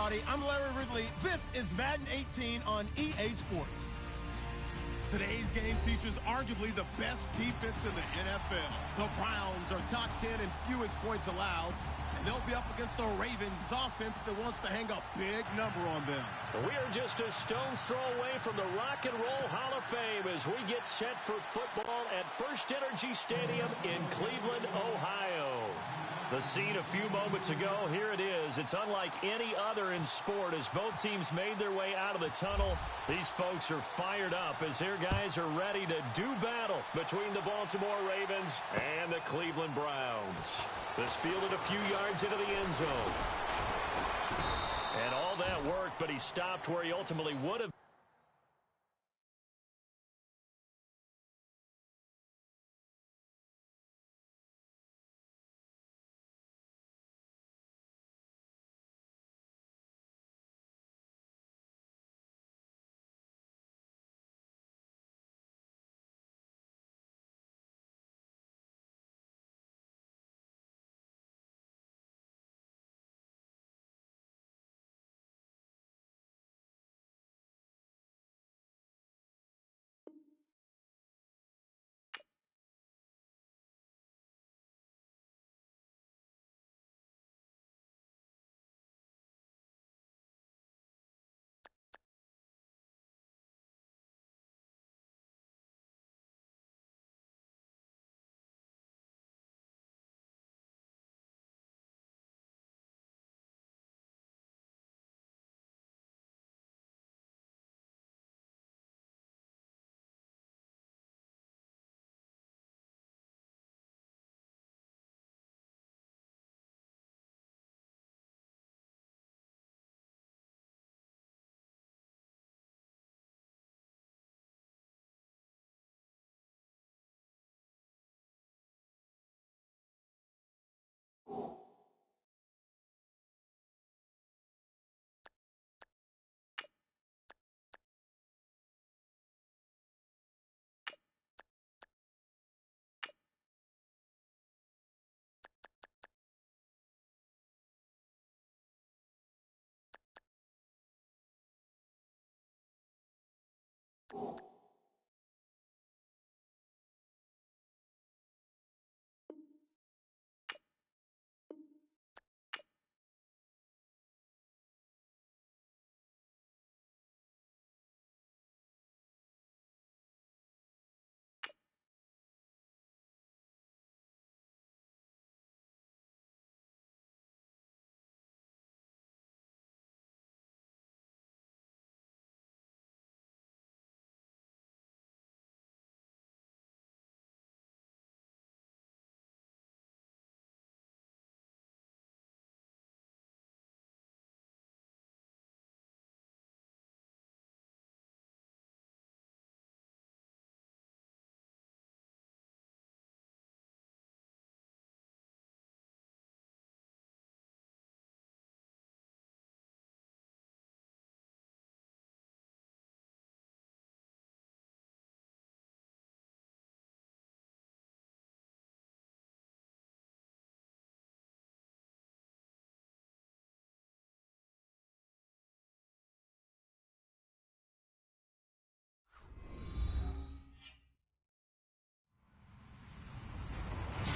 everybody. I'm Larry Ridley. This is Madden 18 on EA Sports. Today's game features arguably the best defense in the NFL. The Browns are top 10 in fewest points allowed, and they'll be up against the Ravens offense that wants to hang a big number on them. We are just a stone's throw away from the Rock and Roll Hall of Fame as we get set for football at First Energy Stadium in Cleveland, Ohio. The scene a few moments ago, here it is. It's unlike any other in sport as both teams made their way out of the tunnel. These folks are fired up as their guys are ready to do battle between the Baltimore Ravens and the Cleveland Browns. This fielded a few yards into the end zone. And all that worked, but he stopped where he ultimately would have.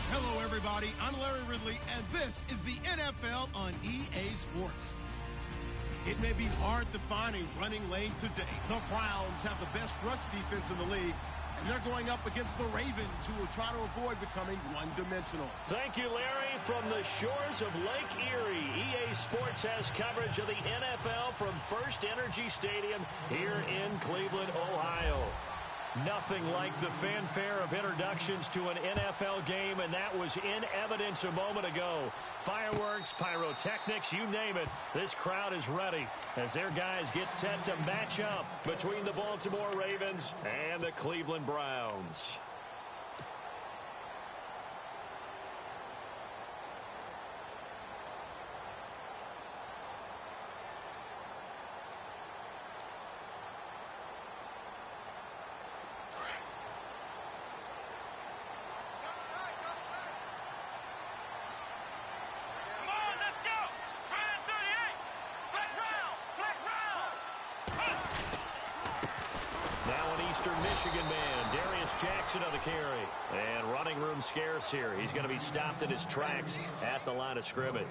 Hello, everybody. I'm Larry Ridley, and this is the NFL on EA Sports. It may be hard to find a running lane today. The Browns have the best rush defense in the league, and they're going up against the Ravens, who will try to avoid becoming one-dimensional. Thank you, Larry. From the shores of Lake Erie, EA Sports has coverage of the NFL from First Energy Stadium here in Cleveland, Ohio. Nothing like the fanfare of introductions to an NFL game, and that was in evidence a moment ago. Fireworks, pyrotechnics, you name it. This crowd is ready as their guys get set to match up between the Baltimore Ravens and the Cleveland Browns. Western Michigan man, Darius Jackson on the carry. And running room scarce here. He's going to be stopped in his tracks at the line of scrimmage.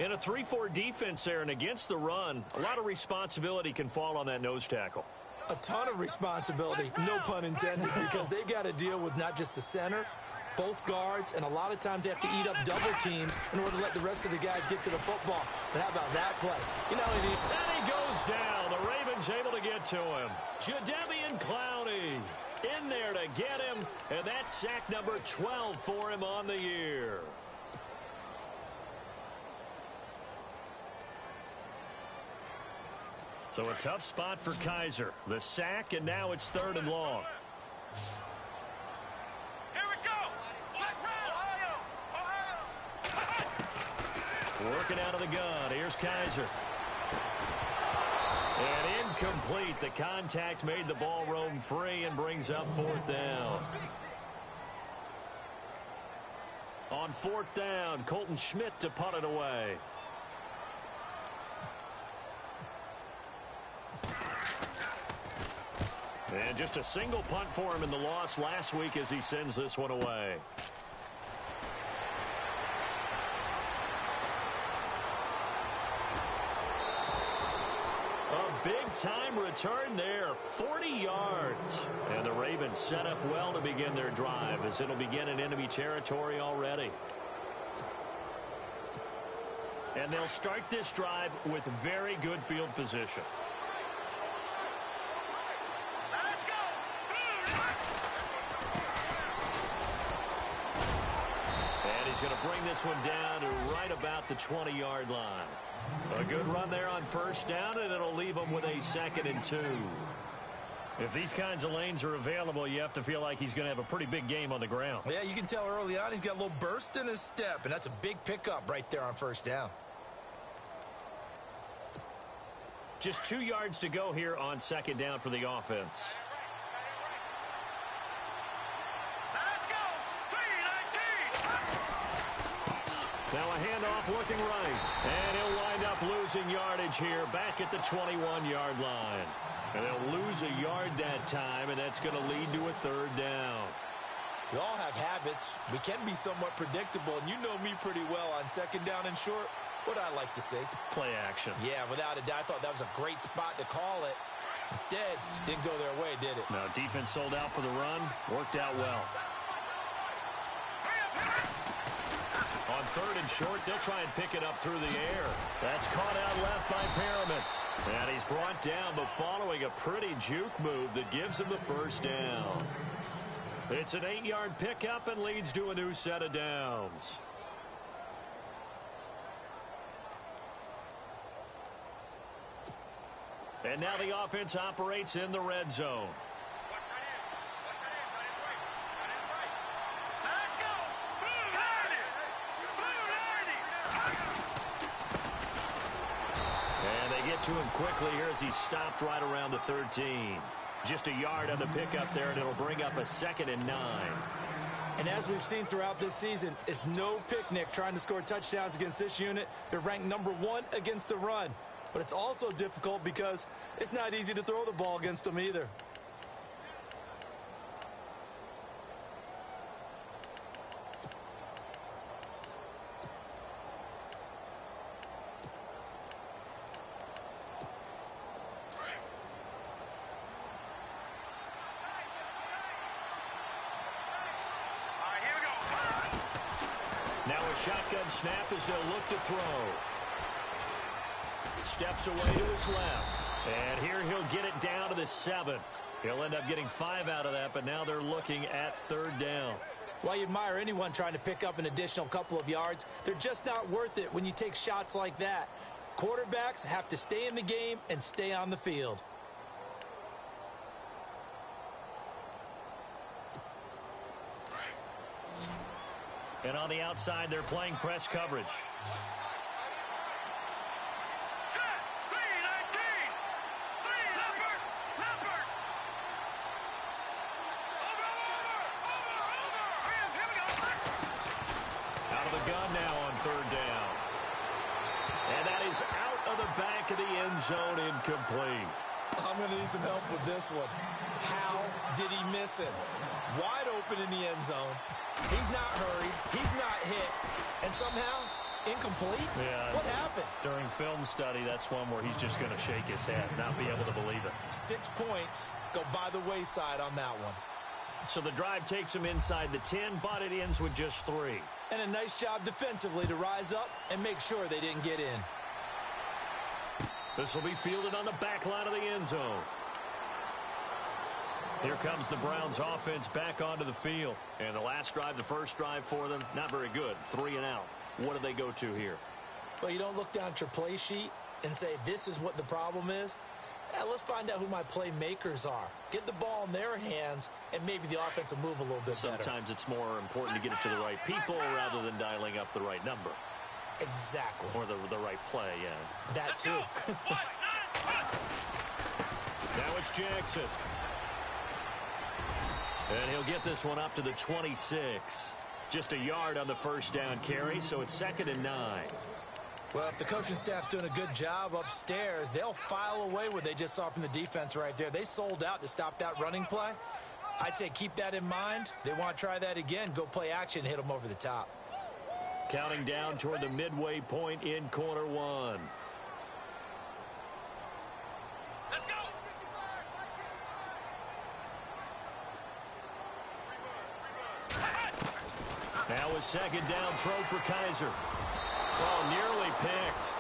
In a 3-4 defense there and against the run, a lot of responsibility can fall on that nose tackle. A ton of responsibility, no pun intended, because they've got to deal with not just the center, both guards, and a lot of times they have to eat up double teams in order to let the rest of the guys get to the football. But how about that play? You know, and he goes down. The Ravens able to get to him. Jadeveon Clowney in there to get him, and that's sack number 12 for him on the year. So a tough spot for Kizer. The sack, and now it's 3rd and long. Here we go. Ohio. Working out of the gun. Here's Kizer. And incomplete. The contact made the ball roam free and brings up 4th down. On 4th down, Colton Schmidt to punt it away. And just a single punt for him in the loss last week as he sends this one away. A big-time return there, 40 yards. And the Ravens set up well to begin their drive as it'll begin in enemy territory already. And they'll start this drive with very good field position. Going to bring this one down to right about the 20-yard line. A good run there on 1st down, and it'll leave them with a 2nd and 2. If these kinds of lanes are available, you have to feel like he's going to have a pretty big game on the ground. Yeah, you can tell early on he's got a little burst in his step, and that's a big pickup right there on 1st down. Just 2 yards to go here on 2nd down for the offense. Now a handoff looking right. And he'll wind up losing yardage here back at the 21-yard line. And they'll lose a yard that time, and that's going to lead to a 3rd down. We all have habits. We can be somewhat predictable, and you know me pretty well on 2nd down and short. What I like to see. Play action. Yeah, without a doubt. I thought that was a great spot to call it. Instead, didn't go their way, did it? No, defense sold out for the run. Worked out well. On 3rd and short, they'll try and pick it up through the air. That's caught out left by Perriman. And he's brought down, but following a pretty juke move that gives him the 1st down. It's an 8-yard pickup and leads to a new set of downs. And now the offense operates in the red zone. To him quickly here as he stopped right around the 13. Just a yard on the pickup there, and it'll bring up a 2nd and 9. And as we've seen throughout this season, it's no picnic trying to score touchdowns against this unit. They're ranked number 1 against the run. But it's also difficult because it's not easy to throw the ball against them either. Now a shotgun snap as they'll look to throw. Steps away to his left. And here he'll get it down to the 7. He'll end up getting 5 out of that, but now they're looking at 3rd down. While you admire anyone trying to pick up an additional couple of yards, they're just not worth it when you take shots like that. Quarterbacks have to stay in the game and stay on the field. And on the outside, they're playing press coverage. Out of the gun now on 3rd down. And that is out of the back of the end zone, incomplete. I'm going to need some help with this one. How did he miss it? Wide open in the end zone. He's not hurried. He's not hit. And somehow, incomplete? Yeah. What happened? During film study, that's one where he's just going to shake his head, not be able to believe it. 6 points go by the wayside on that one. So the drive takes him inside the 10, but it ends with just 3. And a nice job defensively to rise up and make sure they didn't get in. This will be fielded on the back line of the end zone. Here comes the Browns offense back onto the field. And the last drive, the first drive for them, not very good. 3 and out. What do they go to here? Well, you don't look down at your play sheet and say, this is what the problem is. Let's find out who my playmakers are. Get the ball in their hands, and maybe the offense will move a little bit better. Sometimes it's more important to get it to the right people rather than dialing up the right number. Exactly. Or the right play, yeah. That too. Now it's Jackson. And he'll get this one up to the 26. Just a yard on the first down carry, so it's 2nd and 9. Well, if the coaching staff's doing a good job upstairs, they'll file away what they just saw from the defense right there. They sold out to stop that running play. I'd say keep that in mind. They want to try that again. Go play action, hit them over the top. Counting down toward the midway point in quarter 1. Let's go! Now a 2nd down throw for Kaiser. Oh, nearly picked.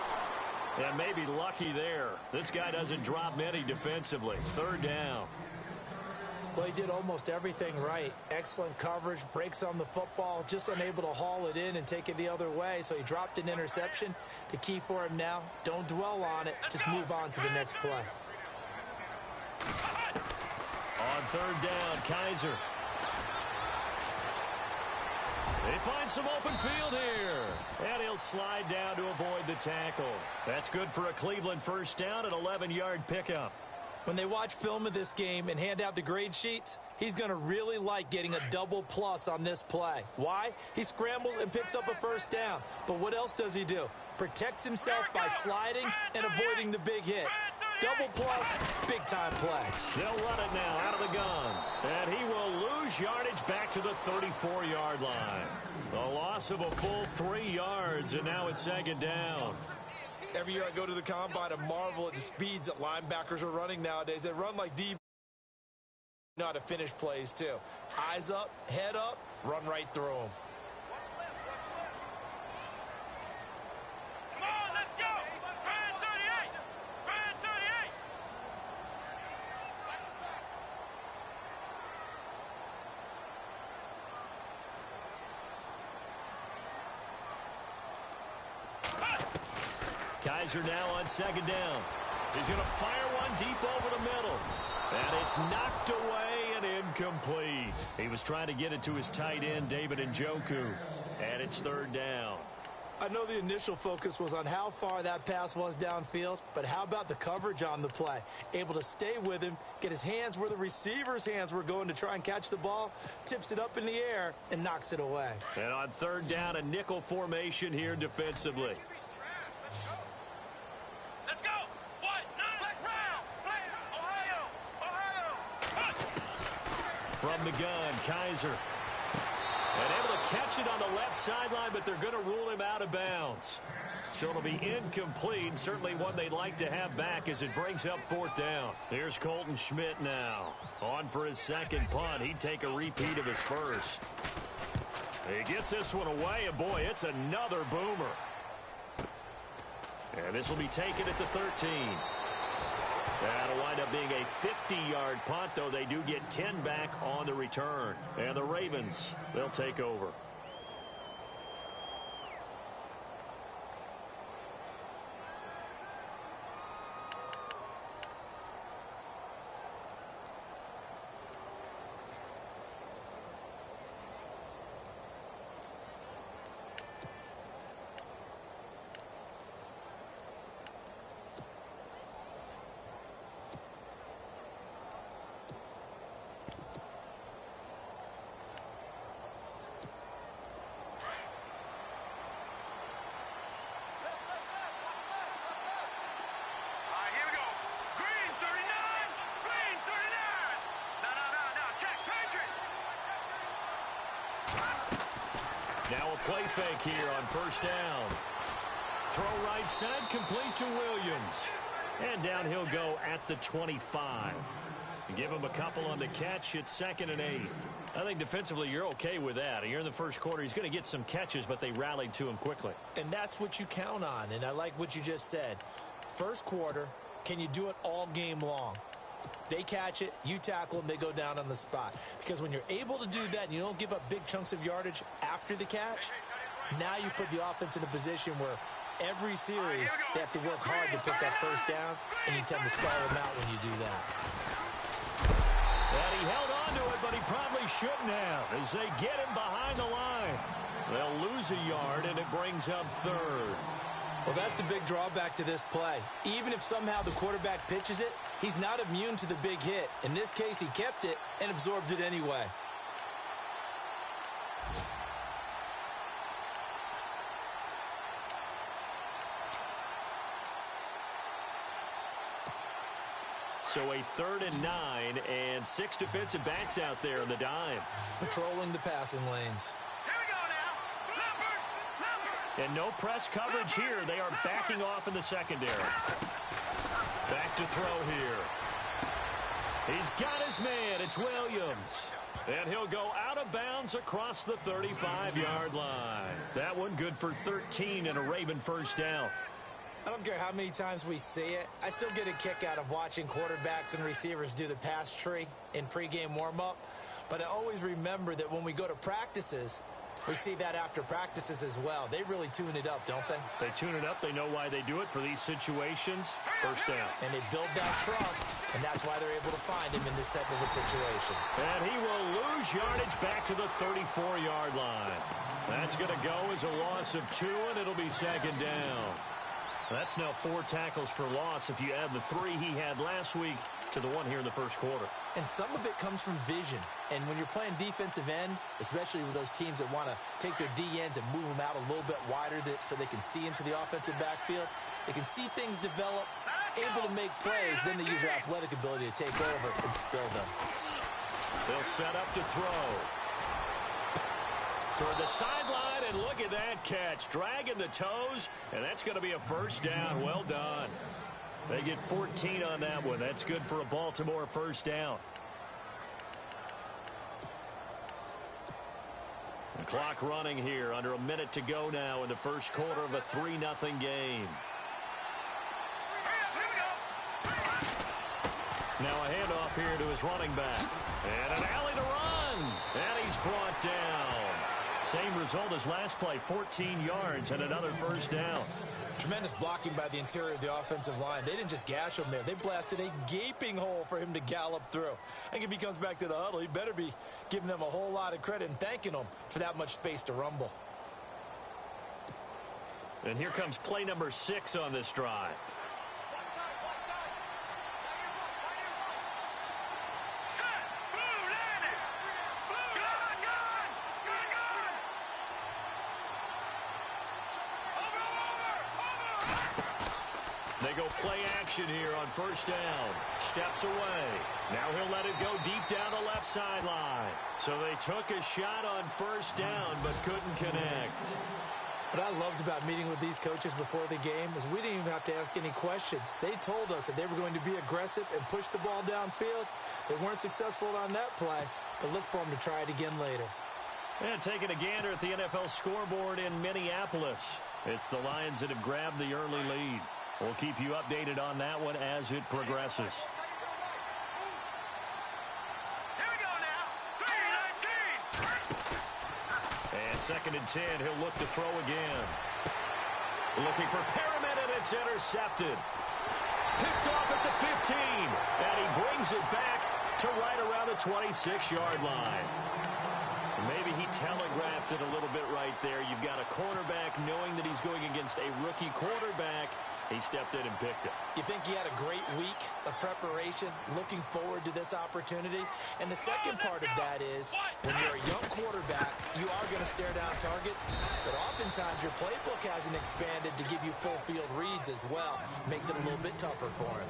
And maybe lucky there. This guy doesn't drop many defensively. 3rd down. Well, he did almost everything right. Excellent coverage, breaks on the football, just unable to haul it in and take it the other way. So he dropped an interception. The key for him now, don't dwell on it. Just move on to the next play. On 3rd down, Kaiser. They find some open field here. And he'll slide down to avoid the tackle. That's good for a Cleveland first down, an 11-yard pickup. When they watch film of this game and hand out the grade sheets, he's going to really like getting a double plus on this play. Why? He scrambles and picks up a first down. But what else does he do? Protects himself by sliding and avoiding the big hit. Double plus, big-time play. They'll run it now out of the gun. And he will lose yardage back to the 34-yard line. A loss of a full 3 yards, and now it's 2nd down. Every year I go to the combine and marvel at the speeds that linebackers are running nowadays. They run like DB. Know how to finish plays, too. Eyes up, head up, run right through them. Come on, let's go! Brand 38! Brand 38! Kaiser now on 2nd down. He's going to fire one deep over the middle. And it's knocked away and incomplete. He was trying to get it to his tight end, David Njoku. And it's 3rd down. I know the initial focus was on how far that pass was downfield, but how about the coverage on the play? Able to stay with him, get his hands where the receiver's hands were going to try and catch the ball, tips it up in the air, and knocks it away. And on 3rd down, a nickel formation here defensively. Let's go! What? Ohio! Ohio! From the gun, Kaiser. And able to catch it on the left sideline, but they're going to rule him out of bounds. So it'll be incomplete, certainly one they'd like to have back as it brings up 4th down. Here's Colton Schmidt now. On for his 2nd punt. He'd take a repeat of his first. He gets this one away, and boy, it's another boomer. And this will be taken at the 13. That'll wind up being a 50-yard punt, though they do get 10 back on the return. And the Ravens, they'll take over. Now a play fake here on first down. Throw right side, complete to Williams. And down he'll go at the 25. Give him a couple on the catch. It's 2nd and 8. I think defensively you're okay with that. Here in the first quarter, he's going to get some catches, but they rallied to him quickly. And that's what you count on, and I like what you just said. First quarter, can you do it all game long? They catch it, you tackle them, they go down on the spot. Because when you're able to do that and you don't give up big chunks of yardage after the catch, now you put the offense in a position where every series they have to work hard to pick up first downs, and you tend to stall them out when you do that. And he held on to it, but he probably shouldn't have as they get him behind the line. They'll lose a yard, and it brings up 3rd. Well, that's the big drawback to this play. Even if somehow the quarterback pitches it, he's not immune to the big hit. In this case, he kept it and absorbed it anyway. So a 3rd and 9, and 6 defensive backs out there in the dime. Patrolling the passing lanes. Here we go now. And no press coverage here. They are backing off in the secondary. Back to throw here. He's got his man. It's Williams. And he'll go out of bounds across the 35-yard line. That one good for 13 and a Raven first down. I don't care how many times we see it. I still get a kick out of watching quarterbacks and receivers do the pass tree in pregame warm-up. But I always remember that when we go to practices, we see that after practices as well. They really tune it up, don't they? They tune it up. They know why they do it for these situations. First down. And they build that trust, and that's why they're able to find him in this type of a situation. And he will lose yardage back to the 34-yard line. That's going to go as a loss of 2, and it'll be 2nd down. That's now 4 tackles for loss if you add the 3 he had last week to the 1 here in the first quarter. And some of it comes from vision. And when you're playing defensive end, especially with those teams that want to take their D-ends and move them out a little bit wider so they can see into the offensive backfield, they can see things develop, able to make plays, then they use their athletic ability to take over and spill them. They'll set up to throw. Toward the sideline, and look at that catch. Dragging the toes, and that's going to be a first down. Well done. They get 14 on that one. That's good for a Baltimore first down. The clock running here. Under a minute to go now in the first quarter of a 3-0 game. Now a handoff here to his running back. And an alley to run. And he's brought down. Same result as last play, 14 yards and another first down. Tremendous blocking by the interior of the offensive line. They didn't just gash him there. They blasted a gaping hole for him to gallop through. I think if he comes back to the huddle, he better be giving them a whole lot of credit and thanking them for that much space to rumble. And here comes play number 6 on this drive. They go play action here on first down. Steps away. Now he'll let it go deep down the left sideline. So they took a shot on first down but couldn't connect. What I loved about meeting with these coaches before the game is we didn't even have to ask any questions. They told us that they were going to be aggressive and push the ball downfield. They weren't successful on that play, but look for them to try it again later. And taking a gander at the NFL scoreboard in Minneapolis. It's the Lions that have grabbed the early lead. We'll keep you updated on that one as it progresses. Here we go now. 3-19. And 2nd and 10, he'll look to throw again. Looking for Perriman, and it's intercepted. Picked off at the 15, and he brings it back to right around the 26-yard line. Maybe he telegraphed it a little bit right there. You've got a cornerback knowing that he's going against a rookie quarterback. He stepped in and picked it. You think he had a great week of preparation, looking forward to this opportunity? And the second part of that is, when you're a young quarterback, you are going to stare down targets, but oftentimes your playbook hasn't expanded to give you full field reads as well. Makes it a little bit tougher for him.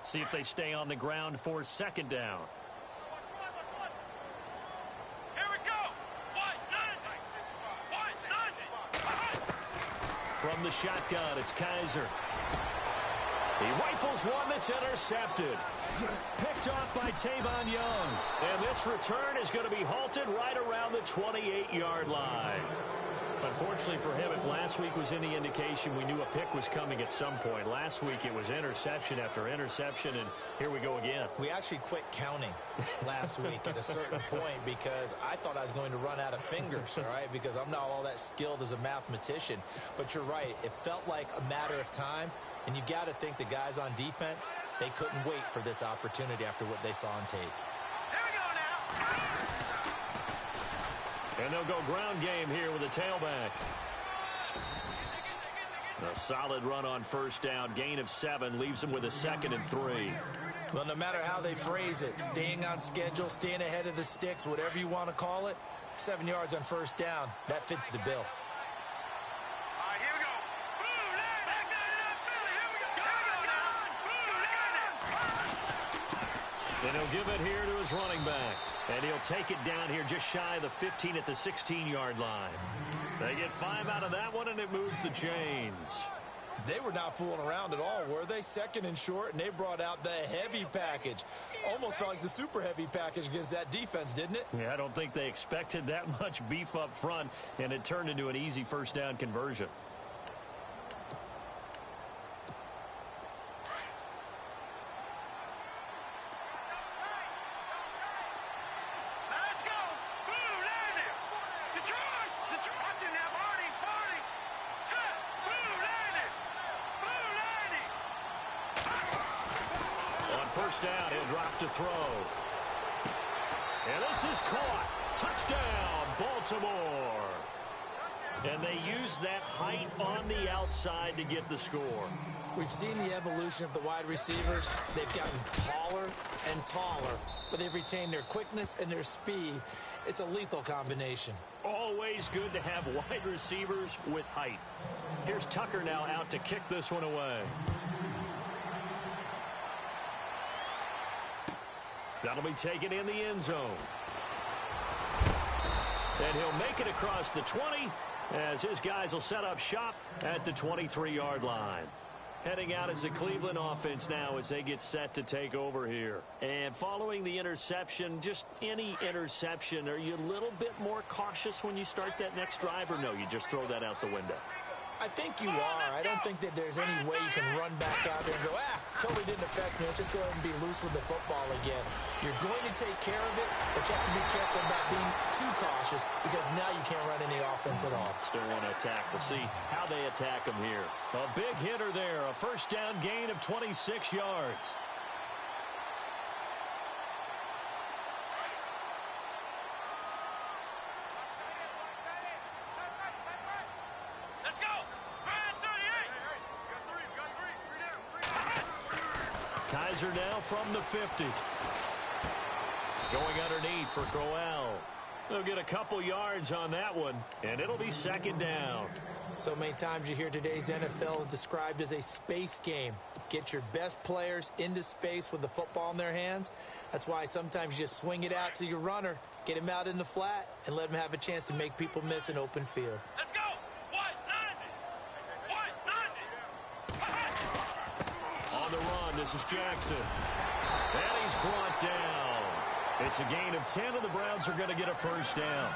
See if they stay on the ground for second down. Here we go. From the shotgun, it's Kaiser. He rifles one that's intercepted. Picked off by Tavon Young. And this return is going to be halted right around the 28-yard line. Unfortunately for him, if last week was any indication, we knew a pick was coming at some point. Last week it was interception after interception, and here we go again. We actually quit counting last week at a certain point because I thought I was going to run out of fingers, all right, because I'm not all that skilled as a mathematician. But you're right. It felt like a matter of time, and you got to think the guys on defense, they couldn't wait for this opportunity after what they saw on tape. Here we go now. And they'll go ground game here with a tailback. A solid run on first down. Gain of 7 leaves them with a 2nd and 3. Well, no matter how they phrase it, staying on schedule, staying ahead of the sticks, whatever you want to call it, 7 yards on first down, that fits the bill. All right, here we go. Back And he'll give it here to his running back. And he'll take it down here just shy of the 15 at the 16-yard line. They get 5 out of that one, and it moves the chains. They were not fooling around at all, were they? 2nd and short, and they brought out the heavy package. Almost felt like the super heavy package against that defense, didn't it? Yeah, I don't think they expected that much beef up front, and it turned into an easy first down conversion. First down, he'll drop to throw. And this is caught. Touchdown, Baltimore. And they use that height on the outside to get the score. We've seen the evolution of the wide receivers. They've gotten taller and taller, but they've retained their quickness and their speed. It's a lethal combination. Always good to have wide receivers with height. Here's Tucker now out to kick this one away. That'll be taken in the end zone. And he'll make it across the 20 as his guys will set up shop at the 23-yard line. Heading out as the Cleveland offense now as they get set to take over here. And following the interception, just any interception, are you a little bit more cautious when you start that next drive, or no, you just throw that out the window? I think you are. I don't think that there's any way you can run back out there and go, totally didn't affect me. Let's just go ahead and be loose with the football again. You're going to take care of it, but you have to be careful about being too cautious because now you can't run any offense at all. Still want to attack. We'll see how they attack them here. A big hitter there. A first down gain of 26 yards. Kaiser now from the 50. Going underneath for Crowell. They'll get a couple yards on that one, and it'll be second down. So many times you hear today's NFL described as a space game. Get your best players into space with the football in their hands. That's why sometimes you just swing it out to your runner, get him out in the flat, and let him have a chance to make people miss an open field. Let's go. 190. On the run, this is Jackson. And he's brought down. It's a gain of 10, and the Browns are going to get a first down.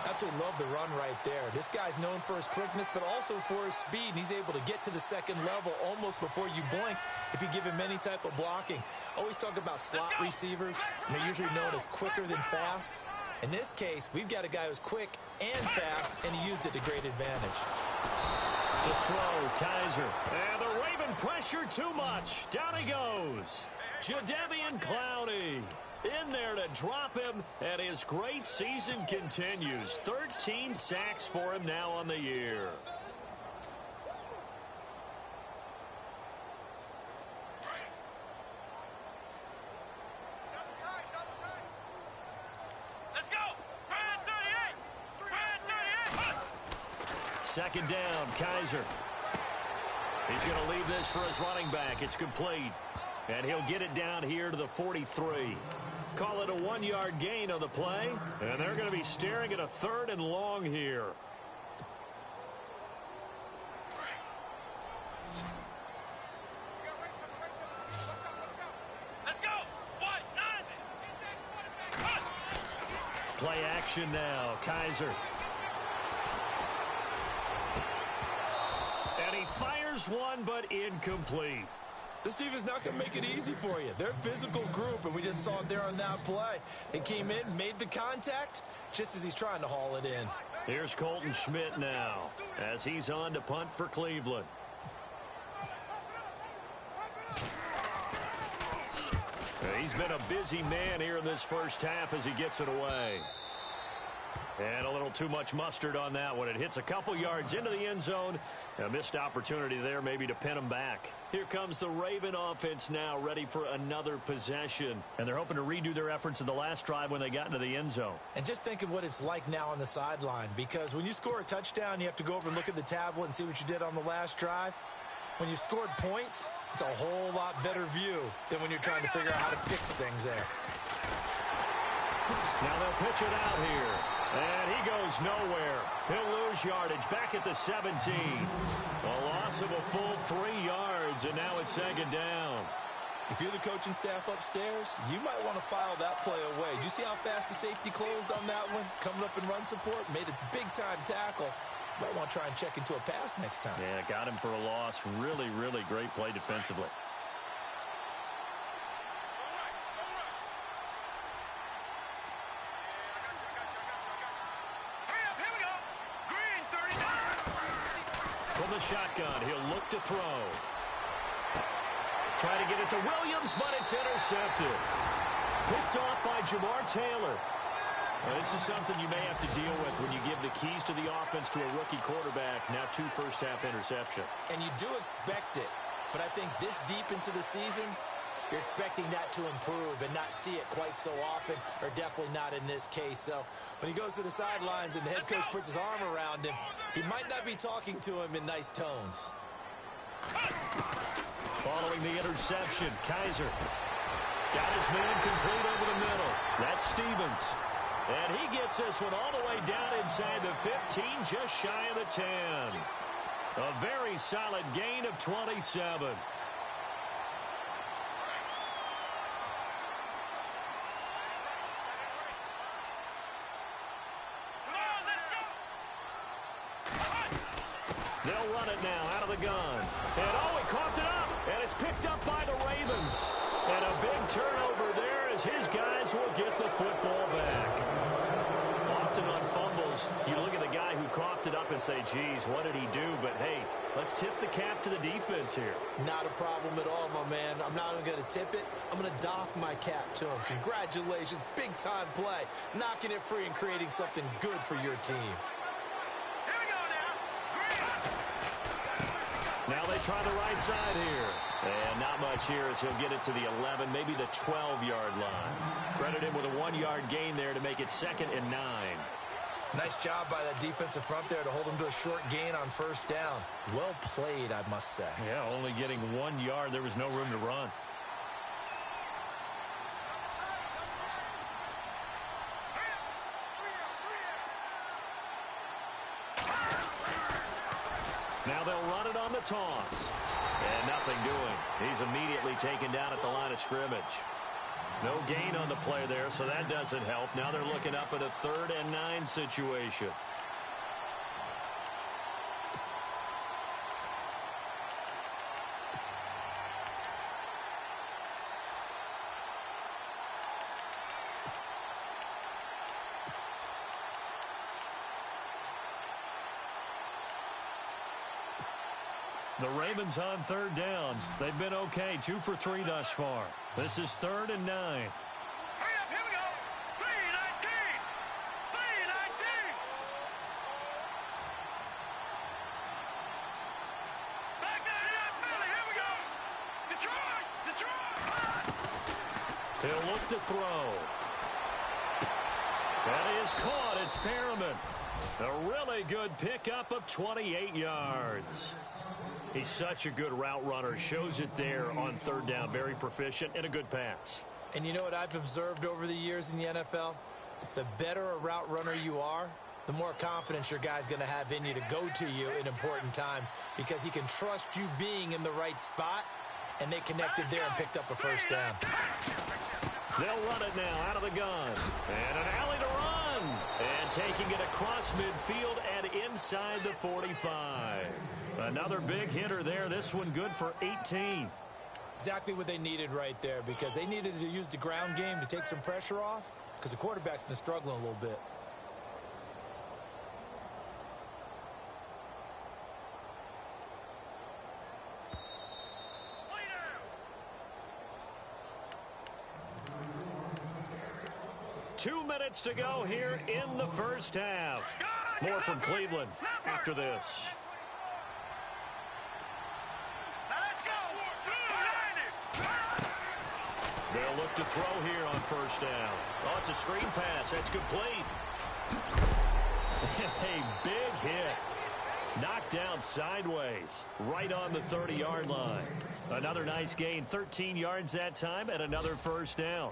Absolutely love the run right there. This guy's known for his quickness, but also for his speed, and he's able to get to the second level almost before you blink if you give him any type of blocking. Always talk about slot receivers, and they're usually known as quicker than fast. In this case, we've got a guy who's quick and fast, and he used it to great advantage. To throw, Kaiser. And the Raven pressure too much. Down he goes. Jadeveon Clowney in there to drop him, and his great season continues. 13 sacks for him now on the year. Let's go. 38. Second down, Kaiser. He's going to leave this for his running back. It's complete. And he'll get it down here to the 43. Call it a 1-yard gain on the play. And they're going to be staring at a 3rd and long here. Let's go. What? Play action now. Kaiser. And he fires one, but incomplete. This defense not going to make it easy for you. They're a physical group, and we just saw it there on that play. They came in, made the contact, just as he's trying to haul it in. Here's Colton Schmidt now, as he's on to punt for Cleveland. He's been a busy man here in this first half as he gets it away. And a little too much mustard on that one. It hits a couple yards into the end zone. A missed opportunity there maybe to pin him back. Here comes the Raven offense now, ready for another possession. And they're hoping to redo their efforts in the last drive when they got into the end zone. And just think of what it's like now on the sideline, because when you score a touchdown, you have to go over and look at the tablet and see what you did on the last drive. When you scored points, it's a whole lot better view than when you're trying to figure out how to fix things there. Now they'll pitch it out here. And he goes nowhere. He'll lose yardage back at the 17. A loss of a full 3 yards, and now it's 2nd down. If you're the coaching staff upstairs, you might want to file that play away. Did you see how fast the safety closed on that one? Coming up in run support, made a big-time tackle. You might want to try and check into a pass next time. Yeah, got him for a loss. Really, really great play defensively. From the shotgun, he'll look to throw. Try to get it to Williams, but it's intercepted. Picked off by Jamar Taylor. Now, this is something you may have to deal with when you give the keys to the offense to a rookie quarterback. Now 2 first-half interception. And you do expect it, but I think this deep into the season, you're expecting that to improve and not see it quite so often, or definitely not in this case. So when he goes to the sidelines and the head coach puts his arm around him, he might not be talking to him in nice tones. Following the interception, Kaiser got his man complete over the middle. That's Stevens. And he gets this one all the way down inside the 15, just shy of the 10. A very solid gain of 27. They'll run it now out of the gun. And oh, he coughed it up. And it's picked up by the Ravens. And a big turnover there as his guys will get the football back. Often on fumbles, you look at the guy who coughed it up and say, geez, what did he do? But hey, let's tip the cap to the defense here. Not a problem at all, my man. I'm not even going to tip it. I'm going to doff my cap to him. Congratulations. Big-time play. Knocking it free and creating something good for your team. Now they try the right side here. And not much here as he'll get it to the 11, maybe the 12-yard line. Credit him with a 1-yard gain there to make it 2nd and 9. Nice job by that defensive front there to hold him to a short gain on first down. Well played, I must say. Yeah, only getting 1 yard. There was no room to run. Now they'll run it on the toss. And nothing doing. He's immediately taken down at the line of scrimmage. No gain on the play there, so that doesn't help. Now they're looking up at a 3rd and 9 situation. The Ravens on 3rd down. They've been okay, 2 for 3 thus far. This is 3rd and 9. Hurry up, here we go. 3-19. 3-19. Back down here, Philly, here we go. Detroit, Detroit. He'll look to throw. That is caught. It's Perriman. A really good pickup of 28 yards. He's such a good route runner. Shows it there on third down. Very proficient and a good pass. And you know what I've observed over the years in the NFL? The better a route runner you are, the more confidence your guy's going to have in you to go to you in important times because he can trust you being in the right spot, and they connected there and picked up a first down. They'll run it now out of the gun. And an alley to run. And taking it across midfield and inside the 45. Another big hitter there. This one good for 18. Exactly what they needed right there because they needed to use the ground game to take some pressure off because the quarterback's been struggling a little bit. Two minutes to go here in the first half. More from Cleveland after this. They'll look to throw here on first down. Oh, it's a screen pass. That's complete. A big hit. Knocked down sideways. Right on the 30-yard line. Another nice gain. 13 yards that time and another first down.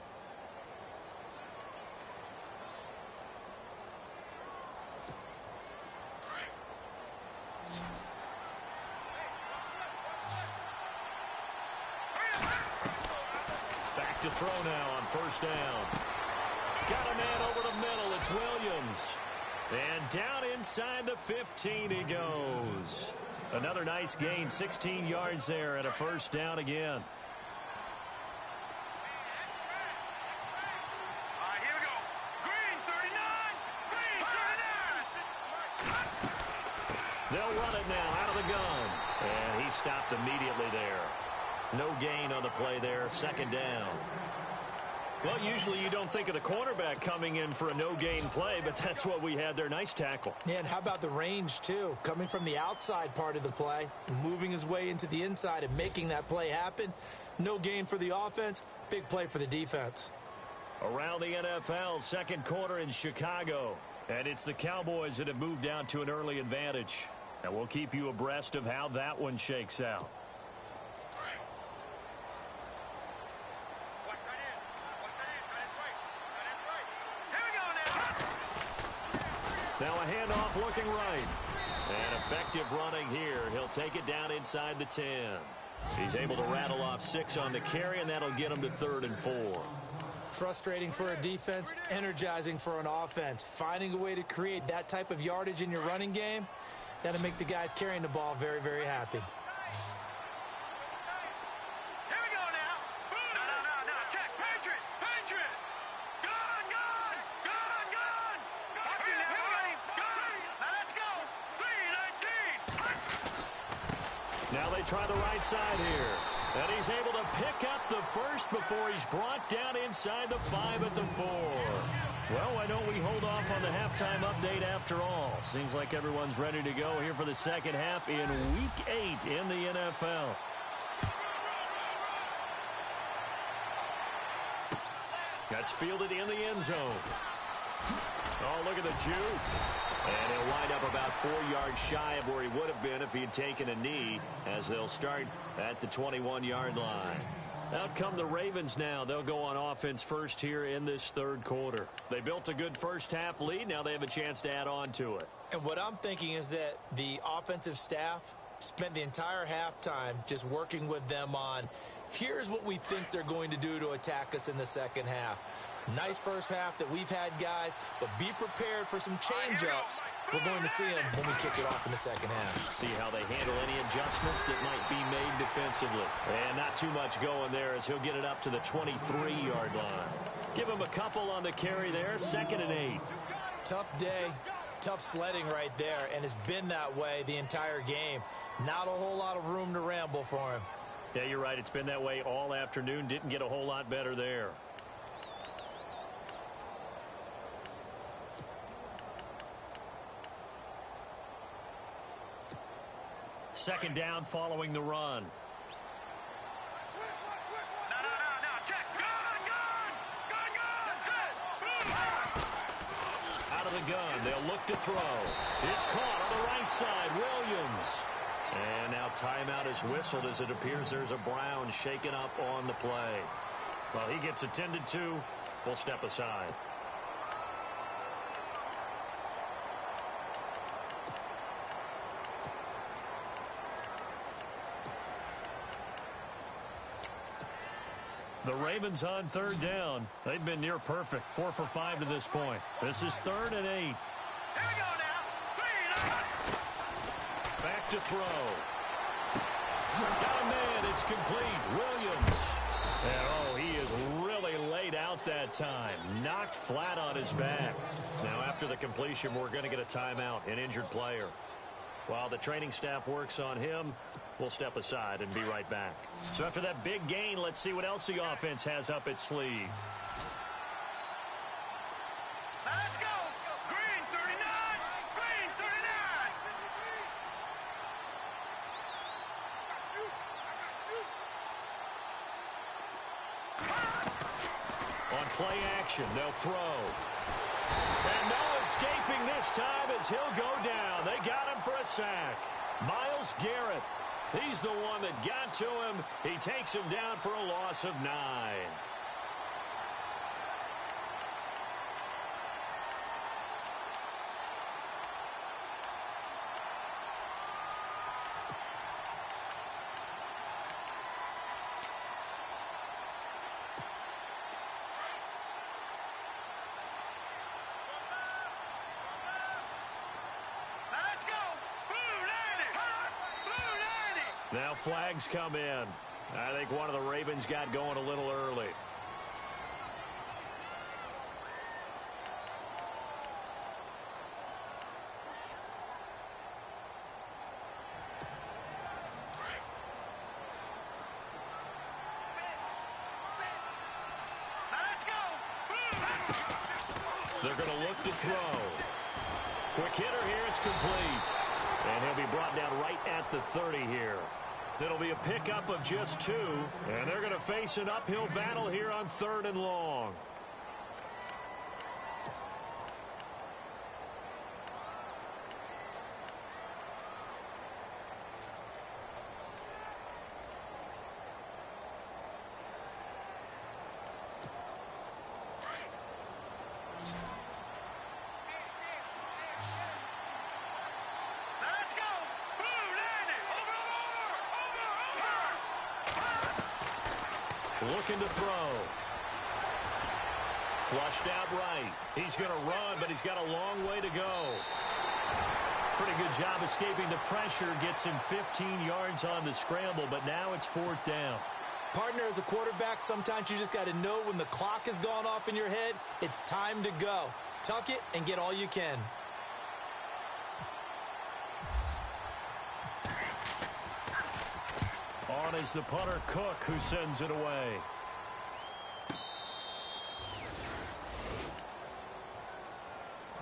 To throw now on first down. Got a man over the middle. It's Williams. And down inside the 15 he goes. Another nice gain. 16 yards there and a first down again. Here we go. Green 39. Green 39. They'll run it now out of the gun. And he stopped immediately there. No gain on the play there. Second down. Well, usually you don't think of the cornerback coming in for a no-gain play, but that's what we had there. Nice tackle. Yeah, and how about the range, too? Coming from the outside part of the play, moving his way into the inside and making that play happen. No gain for the offense, big play for the defense. Around the NFL, second quarter in Chicago. And it's the Cowboys that have moved down to an early advantage. And we'll keep you abreast of how that one shakes out. Now a handoff looking right. And effective running here. He'll take it down inside the 10. He's able to rattle off 6 on the carry, and that'll get him to 3rd and 4. Frustrating for a defense, energizing for an offense. Finding a way to create that type of yardage in your running game, that'll make the guys carrying the ball very, very happy. Now they try the right side here. And he's able to pick up the first before he's brought down inside the 5 at the 4. Well, why don't we hold off on the halftime update after all? Seems like everyone's ready to go here for the second half in Week 8 in the NFL. That's fielded in the end zone. Oh, look at the juke. And he'll wind up about 4 yards shy of where he would have been if he had taken a knee, as they'll start at the 21-yard line. Out come the Ravens now. They'll go on offense first here in this third quarter. They built a good first-half lead. Now they have a chance to add on to it. And what I'm thinking is that the offensive staff spent the entire halftime just working with them on, here's what we think they're going to do to attack us in the second half. Nice first half that we've had, guys, but be prepared for some change-ups. We're going to see them when we kick it off in the second half. See how they handle any adjustments that might be made defensively. And not too much going there as he'll get it up to the 23-yard line. Give him a couple on the carry there, 2nd and 8. Tough day, tough sledding right there, and it's been that way the entire game. Not a whole lot of room to ramble for him. Yeah, you're right. It's been that way all afternoon. Didn't get a whole lot better there. Second down following the run. gun. They'll look to throw. It's caught on the right side. Williams. And now timeout is whistled as it appears there's a Brown shaken up on the play. Well, he gets attended to. We'll step aside. The Ravens on third down. They've been near perfect. 4 for 5 to this point. This is 3rd and 8. Here we go now. 3 Back to throw. Got a man. It's complete. Williams. And, he is really laid out that time. Knocked flat on his back. Now, after the completion, we're going to get a timeout, an injured player. While the training staff works on him, we'll step aside and be right back. So after that big gain, let's see what else the offense has up its sleeve. Let's go. Green 39. Green 39. On play action, they'll throw. And no escaping this time as he'll go down. They got him for a sack. Myles Garrett. He's the one that got to him. He takes him down for a loss of 9. Let's go. Blue 90. Blue 90. Now flags come in. I think one of the Ravens got going a little early. Let's go. They're going to look to throw. Quick hitter here. It's complete. And he'll be brought down right at the 30 here. It'll be a pickup of just 2. And they're going to face an uphill battle here on 3rd and long. Let's go. Blue 90. Over. Looking to throw. Flushed out right. He's going to run, but he's got a long way to go. Pretty good job escaping the pressure. Gets him 15 yards on the scramble, but now it's 4th down. Partner, as a quarterback, sometimes you just got to know when the clock has gone off in your head, it's time to go. Tuck it and get all you can. On is the punter, Cook, who sends it away.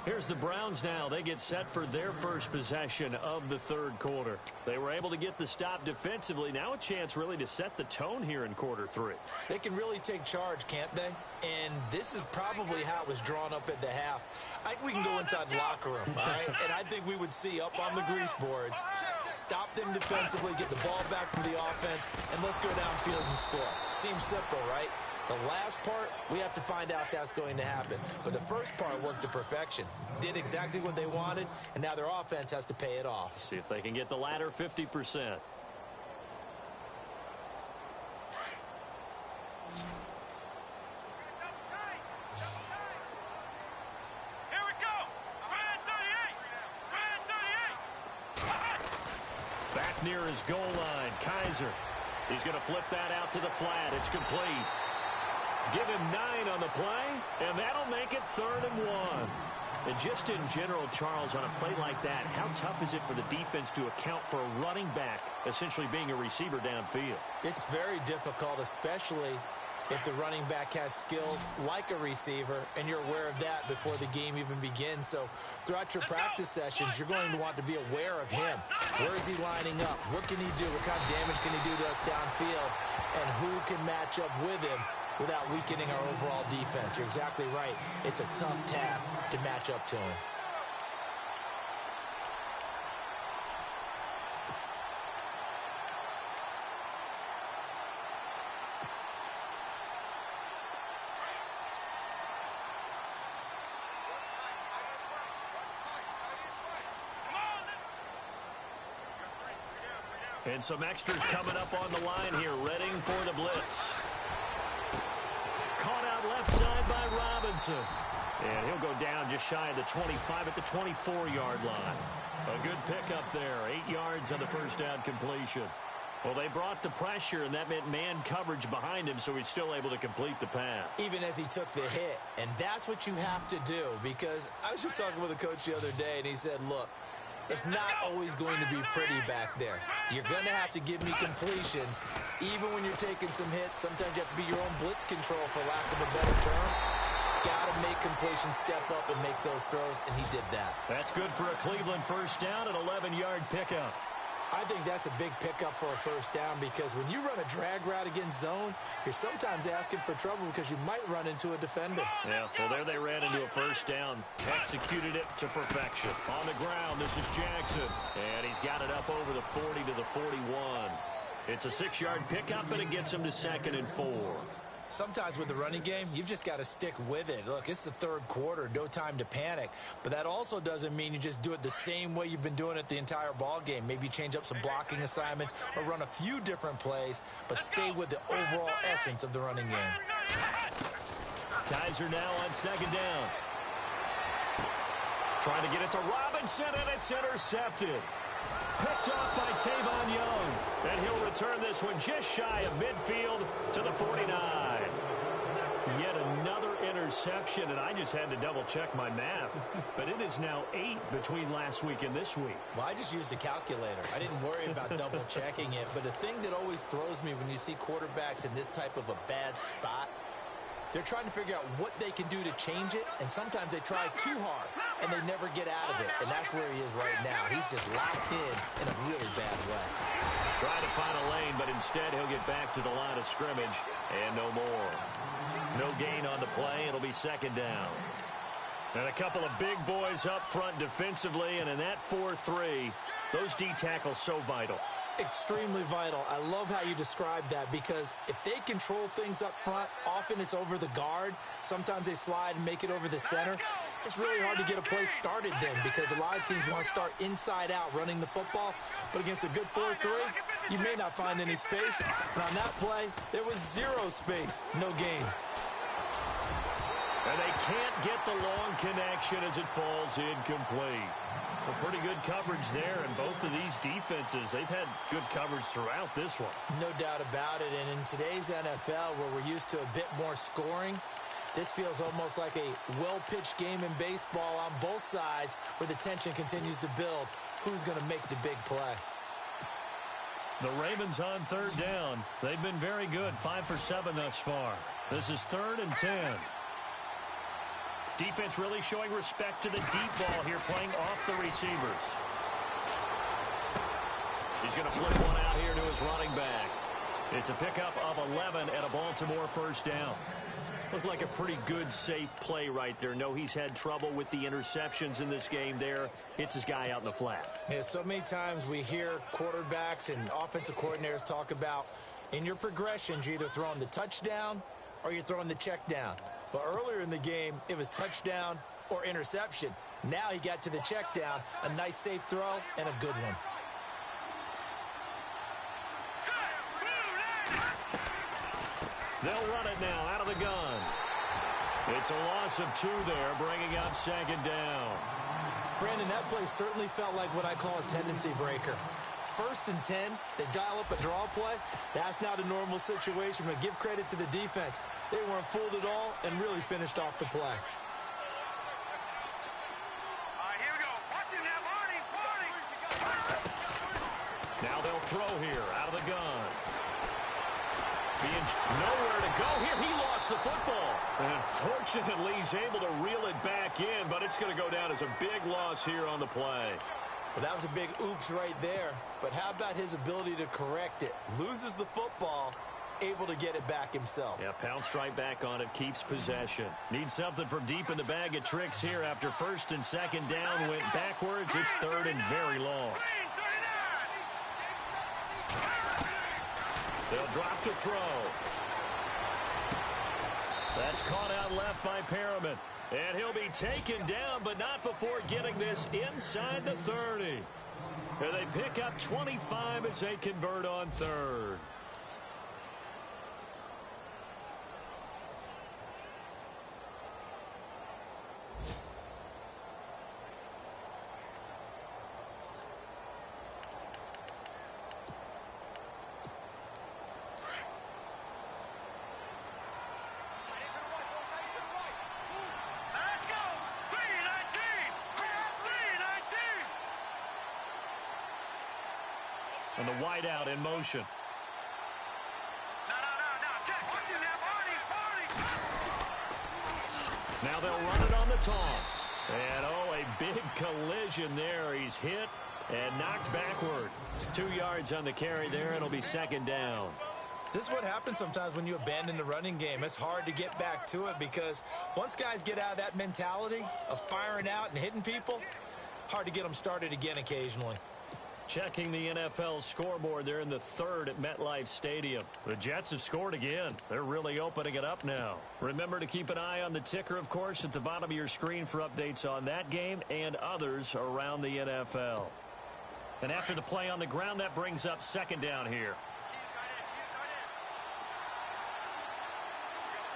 Here's the Browns now. They get set for their first possession of the 3rd quarter. They were able to get the stop defensively. Now a chance really to set the tone here in quarter 3. They can really take charge, can't they? And this is probably how it was drawn up at the half. I think we can go inside the locker room, all right? And I think we would see up on the grease boards, stop them defensively, get the ball back from the offense, and let's go downfield and score. Seems simple, right? The last part, we have to find out that's going to happen. But the first part worked to perfection. Did exactly what they wanted, and now their offense has to pay it off. See if they can get the latter 50%. Here we go. Red 38. Red 38. Back near his goal line, Kaiser. He's going to flip that out to the flat. It's complete. Give him 9 on the play, and that'll make it 3rd and 1. And just in general, Charles, on a play like that, how tough is it for the defense to account for a running back essentially being a receiver downfield? It's very difficult, especially if the running back has skills like a receiver, and you're aware of that before the game even begins. So throughout your practice sessions, you're going to want to be aware of him. Where is he lining up? What can he do? What kind of damage can he do to us downfield? And who can match up with him without weakening our overall defense? You're exactly right. It's a tough task to match up to him. And some extras coming up on the line here, readying for the blitz. Caught out left side by Robinson. And he'll go down just shy of the 25 at the 24-yard line. A good pickup there, 8 yards on the first down completion. Well, they brought the pressure, and that meant man coverage behind him, so he's still able to complete the pass. Even as he took the hit. And that's what you have to do, because I was just talking with a coach the other day, and he said, look, it's not always going to be pretty back there. You're going to have to give me completions. Even when you're taking some hits, sometimes you have to be your own blitz control, for lack of a better term. Got to make completions, step up, and make those throws, and he did that. That's good for a Cleveland first down, an 11-yard pickup. I think that's a big pickup for a first down, because when you run a drag route against zone, you're sometimes asking for trouble because you might run into a defender. Yeah, well, there they ran into a first down. Executed it to perfection. On the ground, this is Jackson. And he's got it up over the 40 to the 41. It's a 6-yard pickup, and it gets him to 2nd and 4. Sometimes with the running game, you've just got to stick with it. Look, it's the third quarter, no time to panic. But that also doesn't mean you just do it the same way you've been doing it the entire ball game. Maybe change up some blocking assignments or run a few different plays, but stay with the overall essence of the running game. Kaiser now on 2nd down. Trying to get it to Robinson, and it's intercepted. Picked off by Tavon Young. And he'll return this one just shy of midfield to the 49. Yet another interception, and I just had to double-check my math. But it is now 8 between last week and this week. Well, I just used a calculator. I didn't worry about double-checking it. But the thing that always throws me when you see quarterbacks in this type of a bad spot, they're trying to figure out what they can do to change it, and sometimes they try too hard, and they never get out of it. And that's where he is right now. He's just locked in a really bad way. Trying to find a lane, but instead he'll get back to the line of scrimmage, and no more. No gain on the play. It'll be 2nd down. And a couple of big boys up front defensively, and in that 4-3, those D tackles so vital. Extremely vital. I love how you describe that, because if they control things up front, often it's over the guard. Sometimes they slide and make it over the center. It's really hard to get a play started then, because a lot of teams want to start inside out running the football. But against a good 4-3, you may not find any space. And on that play, there was 0 space. No gain. And they can't get the long connection as it falls incomplete. Well, pretty good coverage there, and both of these defenses, they've had good coverage throughout this one. No doubt about it, and in today's NFL, where we're used to a bit more scoring, this feels almost like a well-pitched game in baseball on both sides, where the tension continues to build. Who's going to make the big play? The Ravens on 3rd down. They've been very good, 5 for 7 thus far. This is 3rd and 10. Defense really showing respect to the deep ball here, playing off the receivers. He's going to flip one out here to his running back. It's a pickup of 11 and a Baltimore first down. Looked like a pretty good, safe play right there. No, he's had trouble with the interceptions in this game there. Hits his guy out in the flat. Yeah, so many times we hear quarterbacks and offensive coordinators talk about, in your progressions, you're either throwing the touchdown or you're throwing the check down. But earlier in the game, it was touchdown or interception. Now he got to the check down, a nice safe throw, and a good one. They'll run it now out of the gun. It's a loss of 2 there, bringing up 2nd down. Brandon, that play certainly felt like what I call a tendency breaker. 1st and 10, they dial up a draw play. That's not a normal situation, but give credit to the defense. They weren't fooled at all and really finished off the play. All right, here we go. Watch him now, Barney. Now they'll throw here out of the gun. Being nowhere to go here. He lost the football. And fortunately, he's able to reel it back in, but it's going to go down as a big loss here on the play. Well, that was a big oops right there. But how about his ability to correct it? Loses the football, able to get it back himself. Yeah, pounced right back on it, keeps possession. Needs something from deep in the bag of tricks here after 1st and 2nd down. Went backwards. It's 3rd and very long. They'll drop the throw. That's caught out left by Perriman. And he'll be taken down, but not before getting this inside the 30. And they pick up 25 as they convert on third. And the wideout in motion. No, check. Watch him now, Barney. Now they'll run it on the toss. And, oh, a big collision there. He's hit and knocked backward. 2 yards on the carry there. It'll be second down. This is what happens sometimes when you abandon the running game. It's hard to get back to it because once guys get out of that mentality of firing out and hitting people, hard to get them started again occasionally. Checking the NFL scoreboard there in the third at MetLife Stadium. The Jets have scored again. They're really opening it up now. Remember to keep an eye on the ticker, of course, at the bottom of your screen for updates on that game and others around the NFL. And after the play on the ground, that brings up second down here.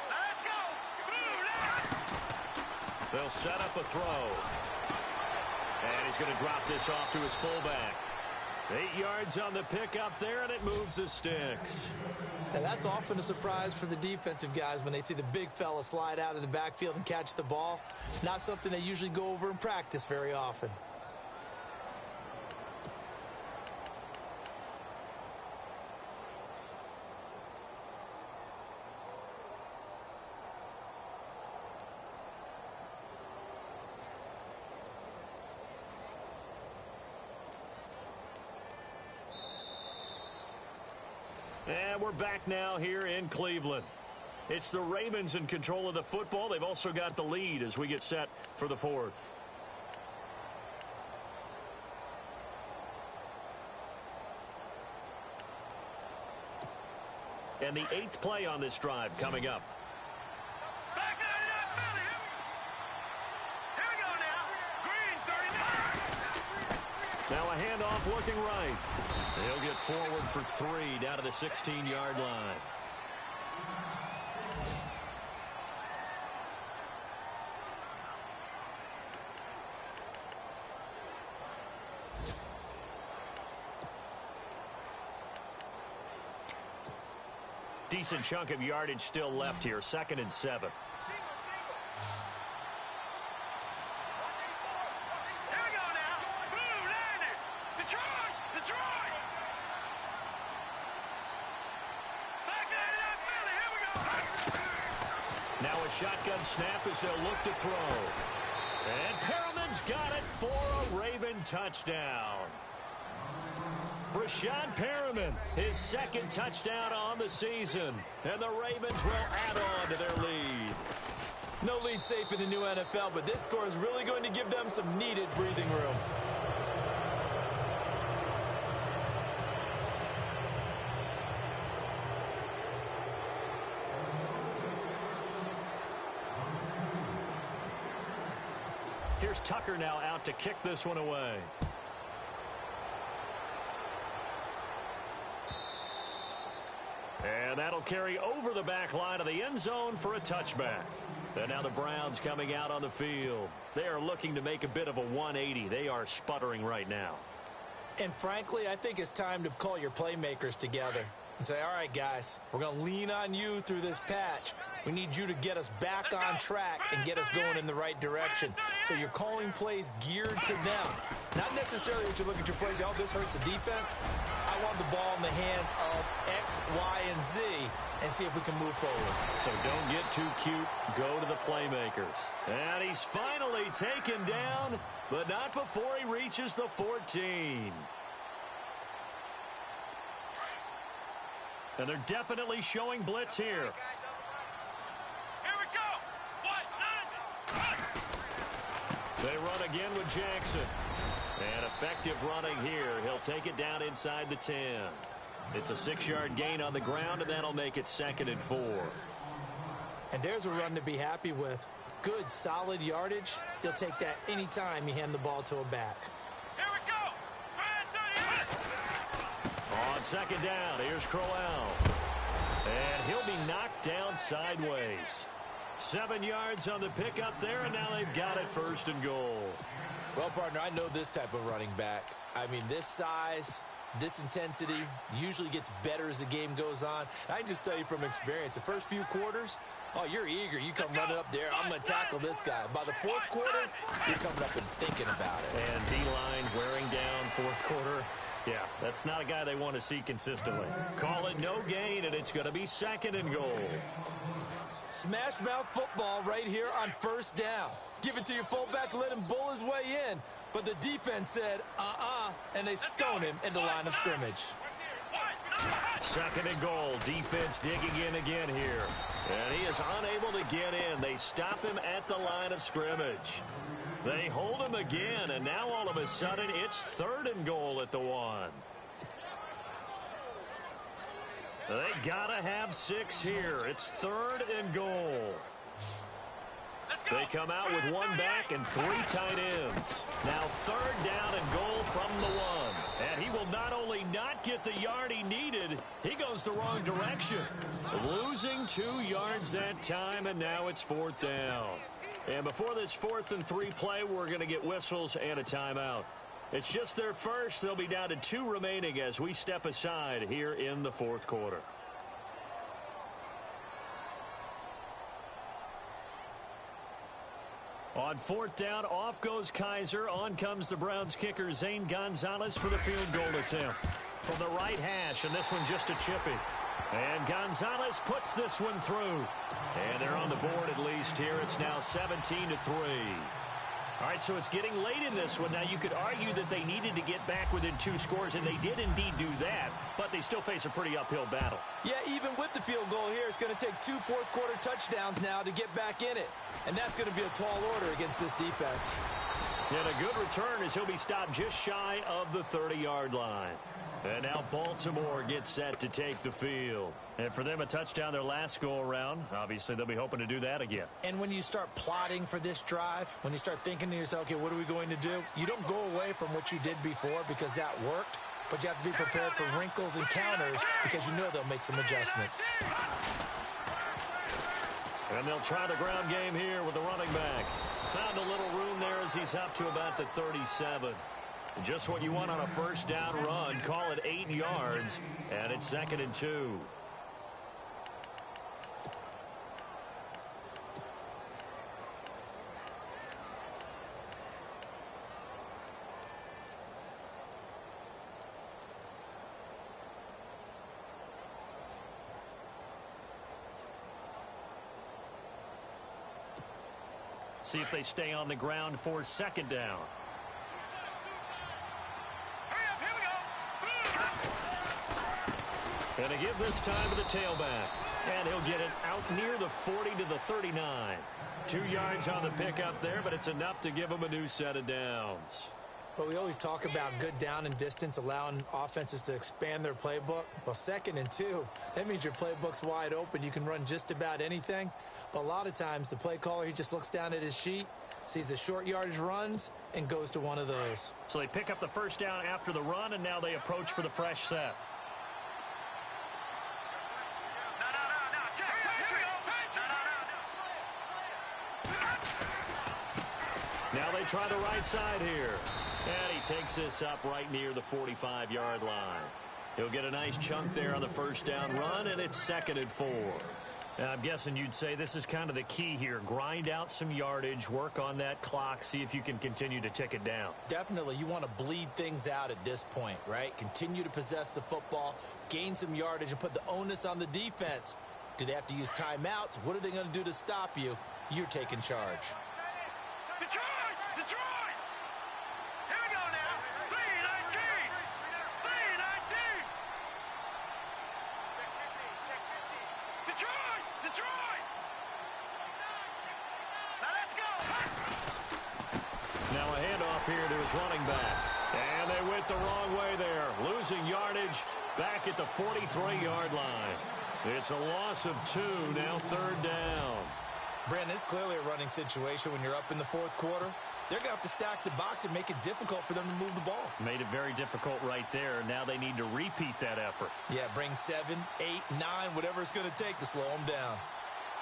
Let's go. They'll set up a throw. And he's going to drop this off to his fullback. 8 yards on the pickup there, and it moves the sticks. Now that's often a surprise for the defensive guys when they see the big fella slide out of the backfield and catch the ball. Not something they usually go over in practice very often. And we're back now here in Cleveland. It's the Ravens in control of the football. They've also got the lead as we get set for the fourth. And the 8th play on this drive coming up. Back out of that belly. Here we go now. Green 39. Now a handoff looking right. He'll get forward for 3 down to the 16-yard line. Decent chunk of yardage still left here. 2nd and 7. Now a shotgun snap as they'll look to throw. And Perriman's got it for a Raven touchdown. Breshad Perriman, his 2nd touchdown on the season. And the Ravens will add on to their lead. No lead safe in the new NFL, but this score is really going to give them some needed breathing room. Here's Tucker now out to kick this one away. And that'll carry over the back line of the end zone for a touchback. And now the Browns coming out on the field. They are looking to make a bit of a 180. They are sputtering right now. And frankly, I think it's time to call your playmakers together and say, all right, guys, we're going to lean on you through this patch. We need you to get us back on track and get us going in the right direction. So you're calling plays geared to them. Not necessarily that you look at your plays, oh, this hurts the defense. I want the ball in the hands of X, Y, and Z and see if we can move forward. So don't get too cute. Go to the playmakers. And he's finally taken down, but not before he reaches the 14. And they're definitely showing blitz here. Here we go. They run again with Jackson. And effective running here. He'll take it down inside the 10. It's a 6-yard gain on the ground, and that'll make it 2nd and 4. And there's a run to be happy with. Good, solid yardage. He'll take that anytime you hand the ball to a back. Here we go. On second down, here's Crowell. And he'll be knocked down sideways. 7 yards on the pickup there, and now they've got it first and goal. Well, partner, I know this type of running back. I mean, this size, this intensity usually gets better as the game goes on. I can just tell you from experience, the first few quarters, oh, you're eager. You come running up there, I'm going to tackle this guy. By the fourth quarter, you're coming up and thinking about it. And D-line wearing down fourth quarter. Yeah, that's not a guy they want to see consistently. Call it no gain, and it's going to be second and goal. Smash mouth football right here on first down. Give it to your fullback, let him bull his way in. But the defense said, and they stone him in the line of scrimmage. Second and goal. Defense digging in again here. And he is unable to get in. They stop him at the line of scrimmage. They hold him again, and now all of a sudden it's third and goal at the 1. They gotta have 6 here. It's third and goal. They come out with 1 back and 3 tight ends. Now third down and goal from the 1. And he will not only not get the yard he needed, he goes the wrong direction. Losing 2 yards that time, and now it's 4th down. And before this 4th and 3 play, we're going to get whistles and a timeout. It's just their first. They'll be down to 2 remaining as we step aside here in the 4th quarter. On 4th down, off goes Kaiser. On comes the Browns kicker, Zane Gonzalez, for the field goal attempt. From the right hash, and this one just a chippy. And Gonzalez puts this one through. And they're on the board at least here. It's now 17-3. All right, so it's getting late in this one. Now, you could argue that they needed to get back within 2 scores, and they did indeed do that, but they still face a pretty uphill battle. Yeah, even with the field goal here, it's going to take 2 fourth-quarter touchdowns now to get back in it. And that's going to be a tall order against this defense. And a good return as he'll be stopped just shy of the 30-yard line. And now Baltimore gets set to take the field. And for them, a touchdown their last go-around. Obviously, they'll be hoping to do that again. And when you start plotting for this drive, when you start thinking to yourself, okay, what are we going to do? You don't go away from what you did before because that worked. But you have to be prepared for wrinkles and counters because you know they'll make some adjustments. And they'll try the ground game here with the running back. Found a little room there as he's up to about the 37. Just what you want on a first down run. Call it 8 yards, and it's 2nd and 2. See if they stay on the ground for 2nd down. And they give this time to the tailback. And he'll get it out near the 40 to the 39. 2 yards on the pickup there, but it's enough to give them a new set of downs. But we always talk about good down and distance, allowing offenses to expand their playbook. Well, 2nd and 2, that means your playbook's wide open. You can run just about anything. But a lot of times, the play caller, he just looks down at his sheet, sees the short yardage runs, and goes to one of those. So they pick up the first down after the run, and now they approach for the fresh set. Now they try the right side here. And he takes this up right near the 45-yard line. He'll get a nice chunk there on the first down run, and it's 2nd and 4. Now, I'm guessing you'd say this is kind of the key here. Grind out some yardage, work on that clock, see if you can continue to tick it down. Definitely. You want to bleed things out at this point, right? Continue to possess the football, gain some yardage, and put the onus on the defense. Do they have to use timeouts? What are they going to do to stop you? You're taking charge. Detroit! Detroit! Here we go now. 3-19! 3-19! Detroit! Detroit! Now let's go! Now a handoff here to his running back. And they went the wrong way there. Losing yardage back at the 43-yard line. It's a loss of 2, now 3rd down. Brandon, it's clearly a running situation when you're up in the fourth quarter. They're going to have to stack the box and make it difficult for them to move the ball. Made it very difficult right there. Now they need to repeat that effort. Yeah, bring 7, 8, 9, whatever it's going to take to slow them down.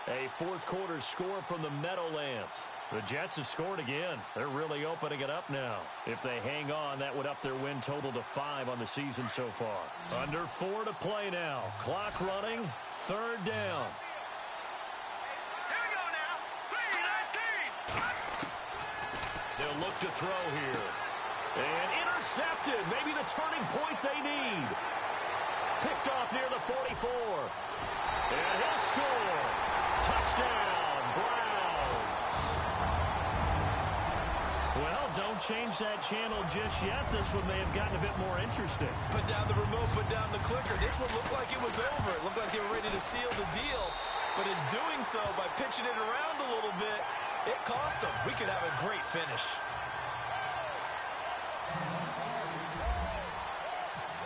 A fourth quarter score from the Meadowlands. The Jets have scored again. They're really opening it up now. If they hang on, that would up their win total to 5 on the season so far. Under 4 to play now. Clock running. Third down. They'll look to throw here. And intercepted. Maybe the turning point they need. Picked off near the 44. And he'll score. Touchdown, Browns. Well, don't change that channel just yet. This one may have gotten a bit more interesting. Put down the remote, put down the clicker. This one looked like it was over. It looked like they were ready to seal the deal. But in doing so, by pitching it around a little bit, it cost them. We could have a great finish.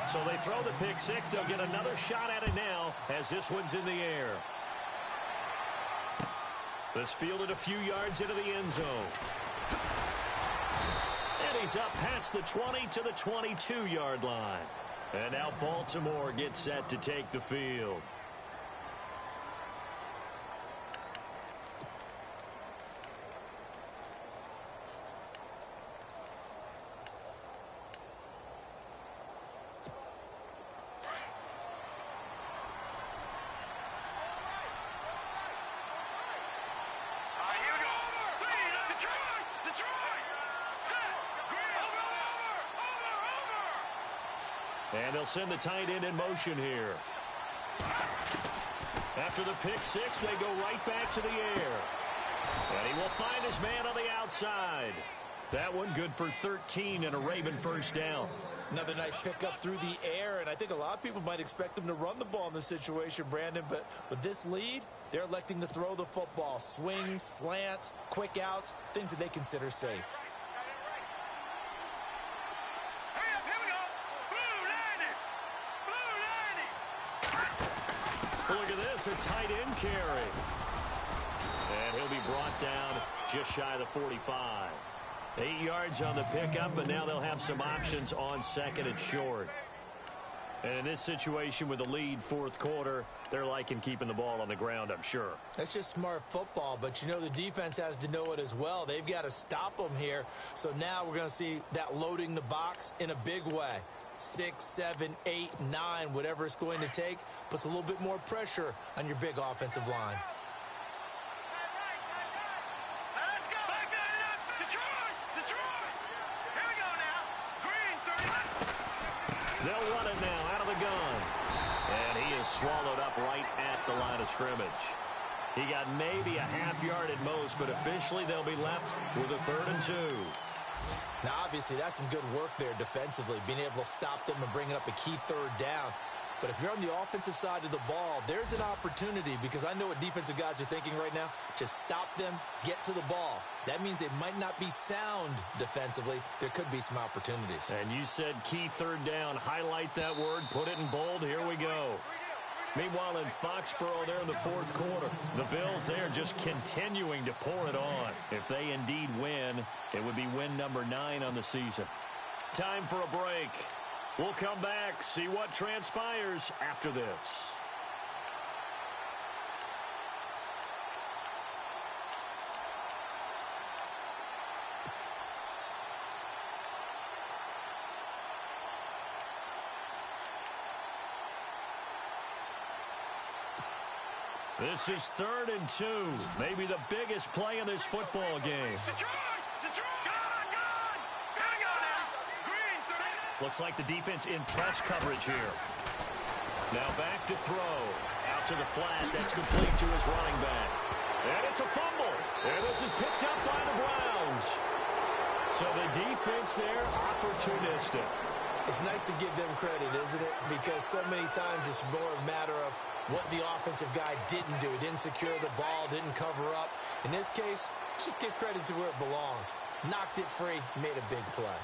So they throw the pick six. They'll get another shot at it now as this one's in the air. This fielded a few yards into the end zone. And he's up past the 20 to the 22-yard line. And now Baltimore gets set to take the field. And they'll send the tight end in motion here. After the pick six, they go right back to the air. And he will find his man on the outside. That one good for 13 and a Raven first down. Another nice pickup through the air, and I think a lot of people might expect them to run the ball in this situation, Brandon, but with this lead, they're electing to throw the football. Swings, slants, quick outs, things that they consider safe. Look at this, a tight end carry. And he'll be brought down just shy of the 45. 8 yards on the pickup, and now they'll have some options on second and short. And in this situation with the lead fourth quarter, they're liking keeping the ball on the ground, I'm sure. That's just smart football, but you know the defense has to know it as well. They've got to stop them here. So now we're going to see that loading the box in a big way. 6, 7, 8, 9, whatever it's going to take, puts a little bit more pressure on your big offensive line. They'll run it now out of the gun. And he is swallowed up right at the line of scrimmage. He got maybe a half yard at most, but officially they'll be left with a 3rd and 2. Now, obviously, that's some good work there defensively, being able to stop them and bringing up a key 3rd down. But if you're on the offensive side of the ball, there's an opportunity, because I know what defensive guys are thinking right now. Just stop them, get to the ball. That means they might not be sound defensively. There could be some opportunities. And you said key 3rd down. Highlight that word. Put it in bold. Here we go. Meanwhile, in Foxborough there in the fourth quarter, the Bills there just continuing to pour it on. If they indeed win, it would be win number 9 on the season. Time for a break. We'll come back, see what transpires after this. This is 3rd and 2. Maybe the biggest play in this football game. Looks like the defense in press coverage here. Now back to throw. Out to the flat. That's complete to his running back. And it's a fumble. And this is picked up by the Browns. So the defense there, opportunistic. It's nice to give them credit, isn't it? Because so many times it's more a matter of what the offensive guy didn't do. Didn't secure the ball, didn't cover up. In this case, let's just give credit to where it belongs. Knocked it free, made a big play.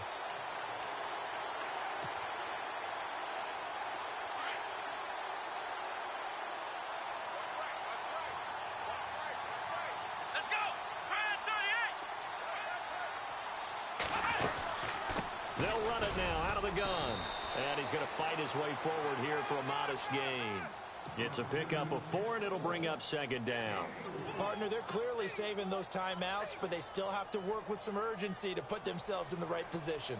They'll run it now out of the gun. And he's going to fight his way forward here for a modest gain. It's a pickup of 4, and it'll bring up second down. Partner, they're clearly saving those timeouts, but they still have to work with some urgency to put themselves in the right position.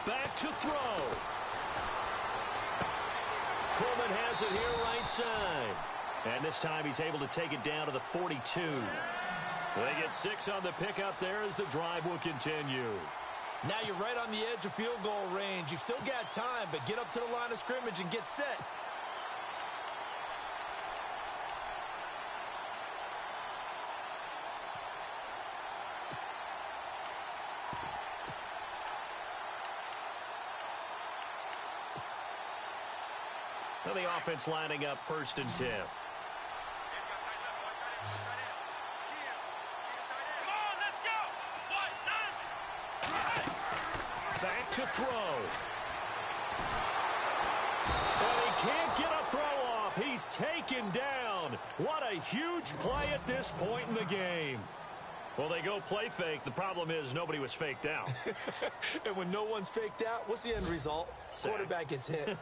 Back to throw. Coleman has it here right side. And this time he's able to take it down to the 42. They get 6 on the pickup there as the drive will continue. Now you're right on the edge of field goal range. You've still got time, but get up to the line of scrimmage and get set. Well, the offense lining up 1st and 10. Back to throw. Well, he can't get a throw off. He's taken down. What a huge play at this point in the game. Well, they go play fake. The problem is nobody was faked out. And when no one's faked out, what's the end result? Sack. Quarterback gets hit.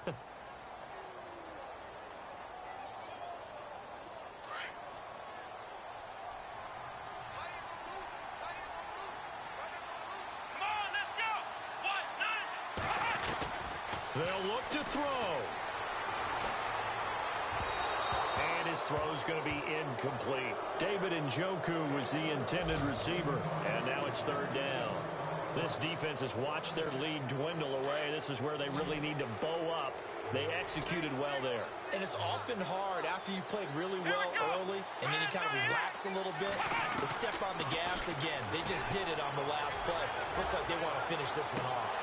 They'll look to throw. And his throw's going to be incomplete. David Njoku was the intended receiver. And now it's 3rd down. This defense has watched their lead dwindle away. This is where they really need to bow up. They executed well there. And it's often hard after you've played really well early and then you kind of relax a little bit to step on the gas again. They just did it on the last play. Looks like they want to finish this one off.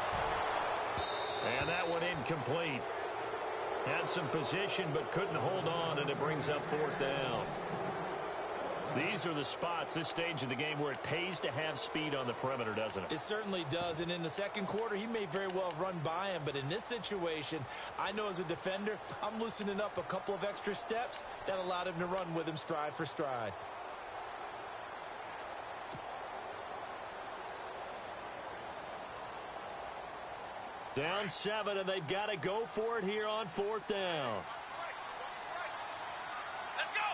And that one incomplete. Had some position but couldn't hold on, and it brings up 4th down. These are the spots, this stage of the game, where it pays to have speed on the perimeter, doesn't it? It certainly does, and in the second quarter, he may very well run by him, but in this situation, I know as a defender, I'm loosening up a couple of extra steps that allowed him to run with him stride for stride. Down 7, and they've got to go for it here on 4th down. Let's go!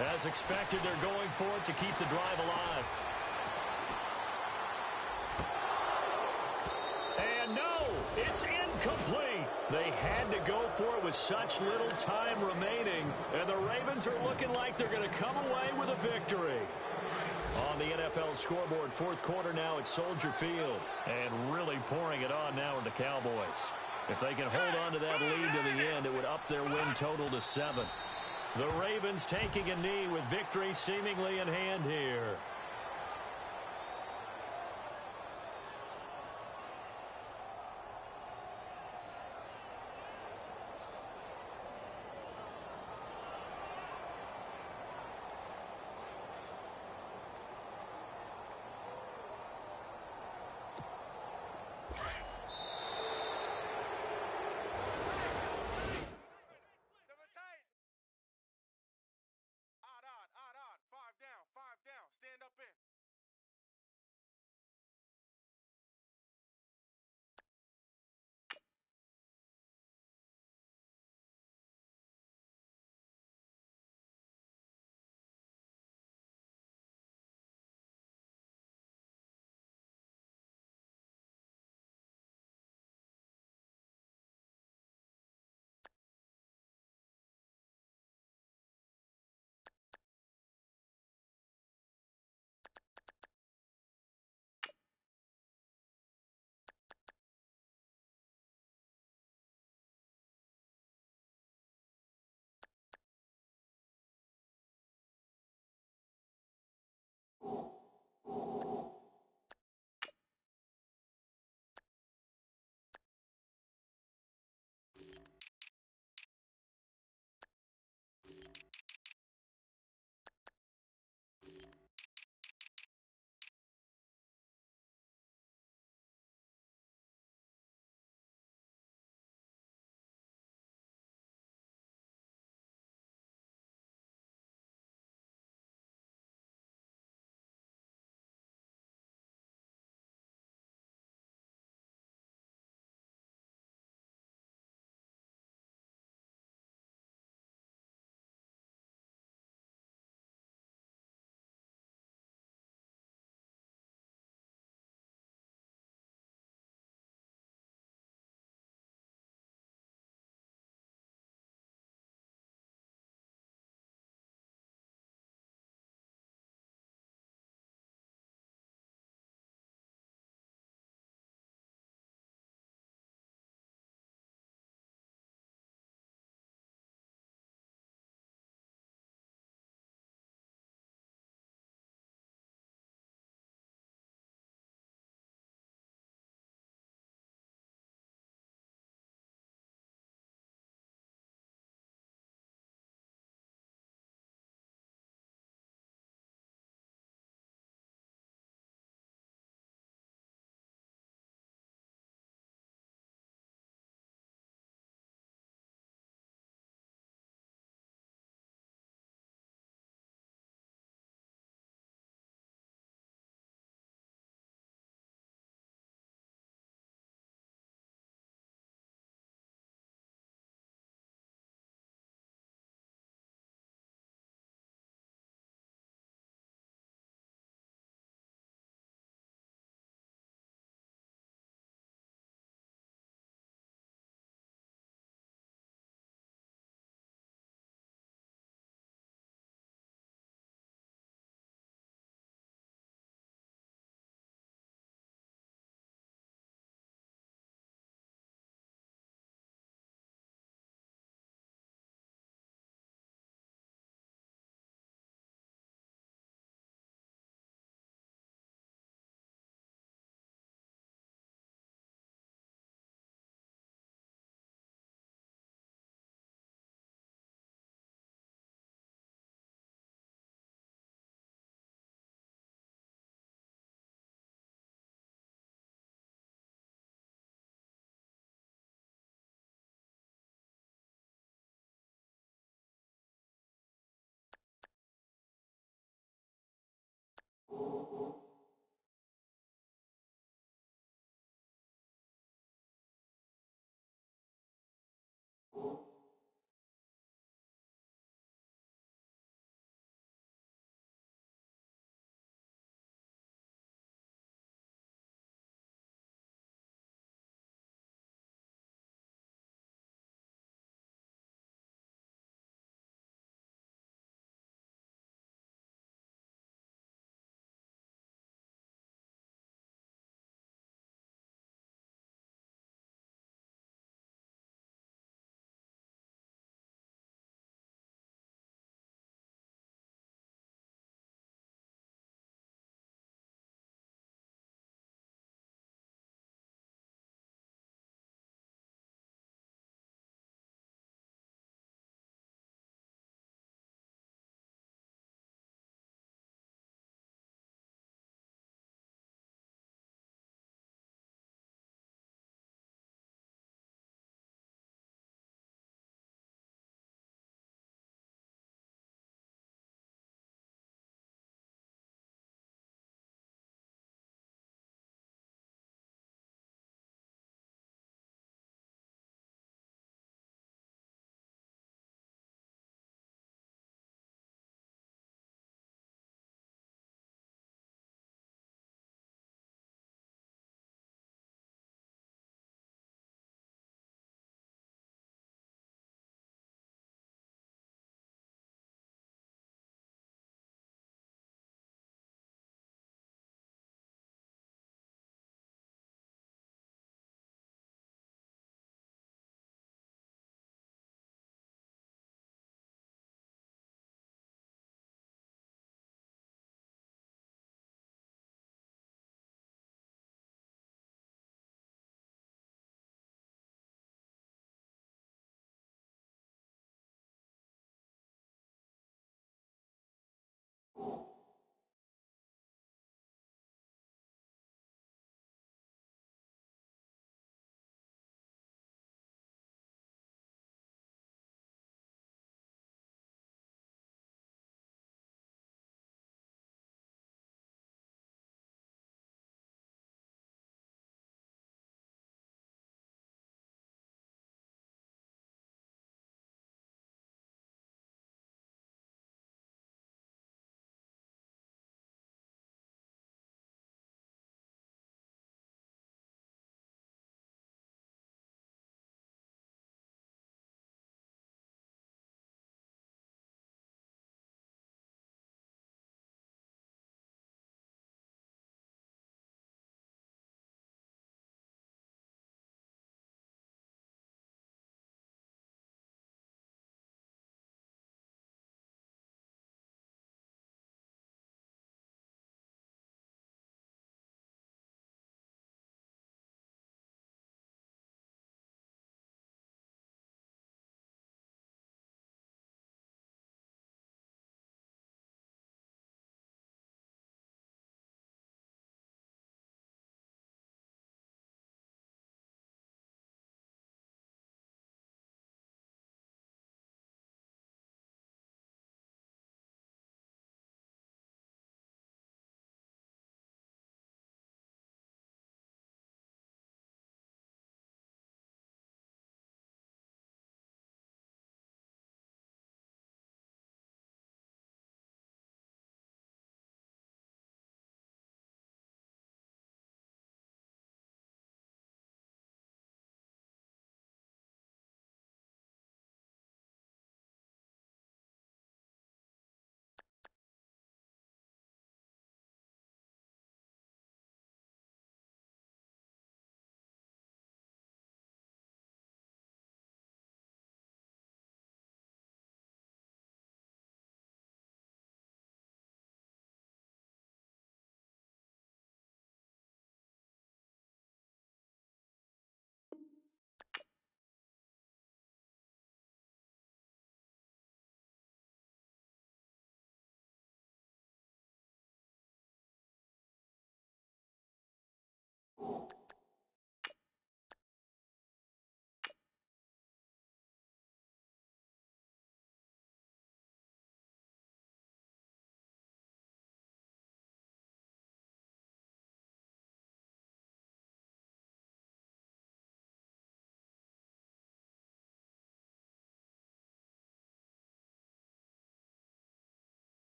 Ohio! As expected, they're going for it to keep the drive alive. And no, it's incomplete. They had to go for it with such little time remaining, and the Ravens are looking like they're going to come away with a victory. On the NFL scoreboard, 4th quarter now at Soldier Field, and really pouring it on now in the Cowboys. If they can hold on to that lead to the end, it would up their win total to 7. The Ravens taking a knee with victory seemingly in hand here. Odd. 5 down. Stand up.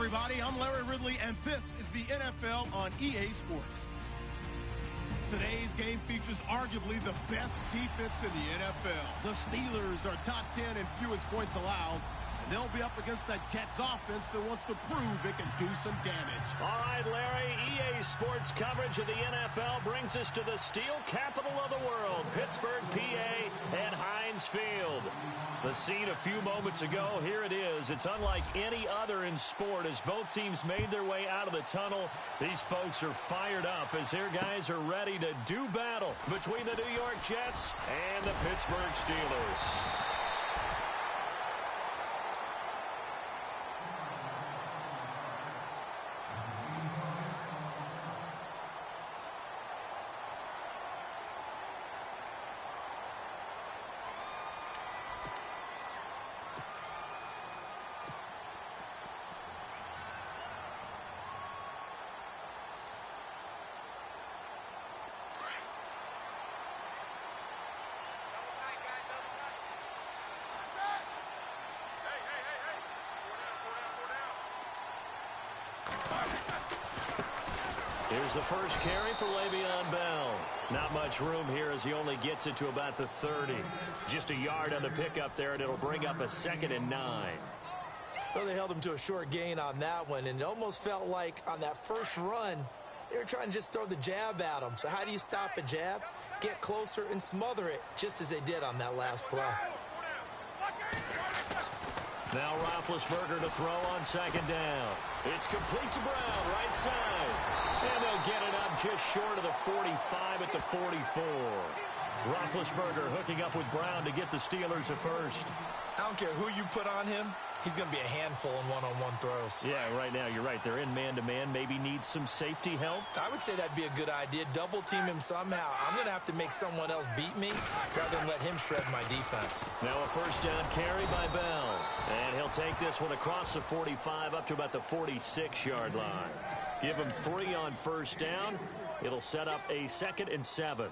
everybody. I'm Larry Ridley, and this is the NFL on EA Sports. Today's game features arguably the best defense in the NFL. The Steelers are top 10 in fewest points allowed, and they'll be up against that Jets offense that wants to prove it can do some damage. All right, Larry, EA Sports coverage of the NFL brings us to the steel capital of the world, Pittsburgh, PA, and Heinz Field. The scene a few moments ago, here it is. It's unlike any other in sport as both teams made their way out of the tunnel. These folks are fired up as their guys are ready to do battle between the New York Jets and the Pittsburgh Steelers. Here's the first carry for Le'Veon Bell. Not much room here as he only gets it to about the 30. Just a yard on the pickup there, and it'll bring up a 2nd and 9. Well, they held him to a short gain on that one, and it almost felt like on that first run, they were trying to just throw the jab at him. So how do you stop a jab? Get closer and smother it, just as they did on that last play. Now Roethlisberger to throw on 2nd down. It's complete to Brown, right side. And they'll get it up just short of the 45 at the 44. Roethlisberger hooking up with Brown to get the Steelers a first. I don't care who you put on him. He's going to be a handful in one-on-one throws. Yeah, right now, you're right. They're in man-to-man. Maybe needs some safety help. I would say that'd be a good idea. Double team him somehow. I'm going to have to make someone else beat me rather than let him shred my defense. Now a first down carry by Bell. And he'll take this one across the 45 up to about the 46-yard line. Give him 3 on first down. It'll set up a 2nd and 7.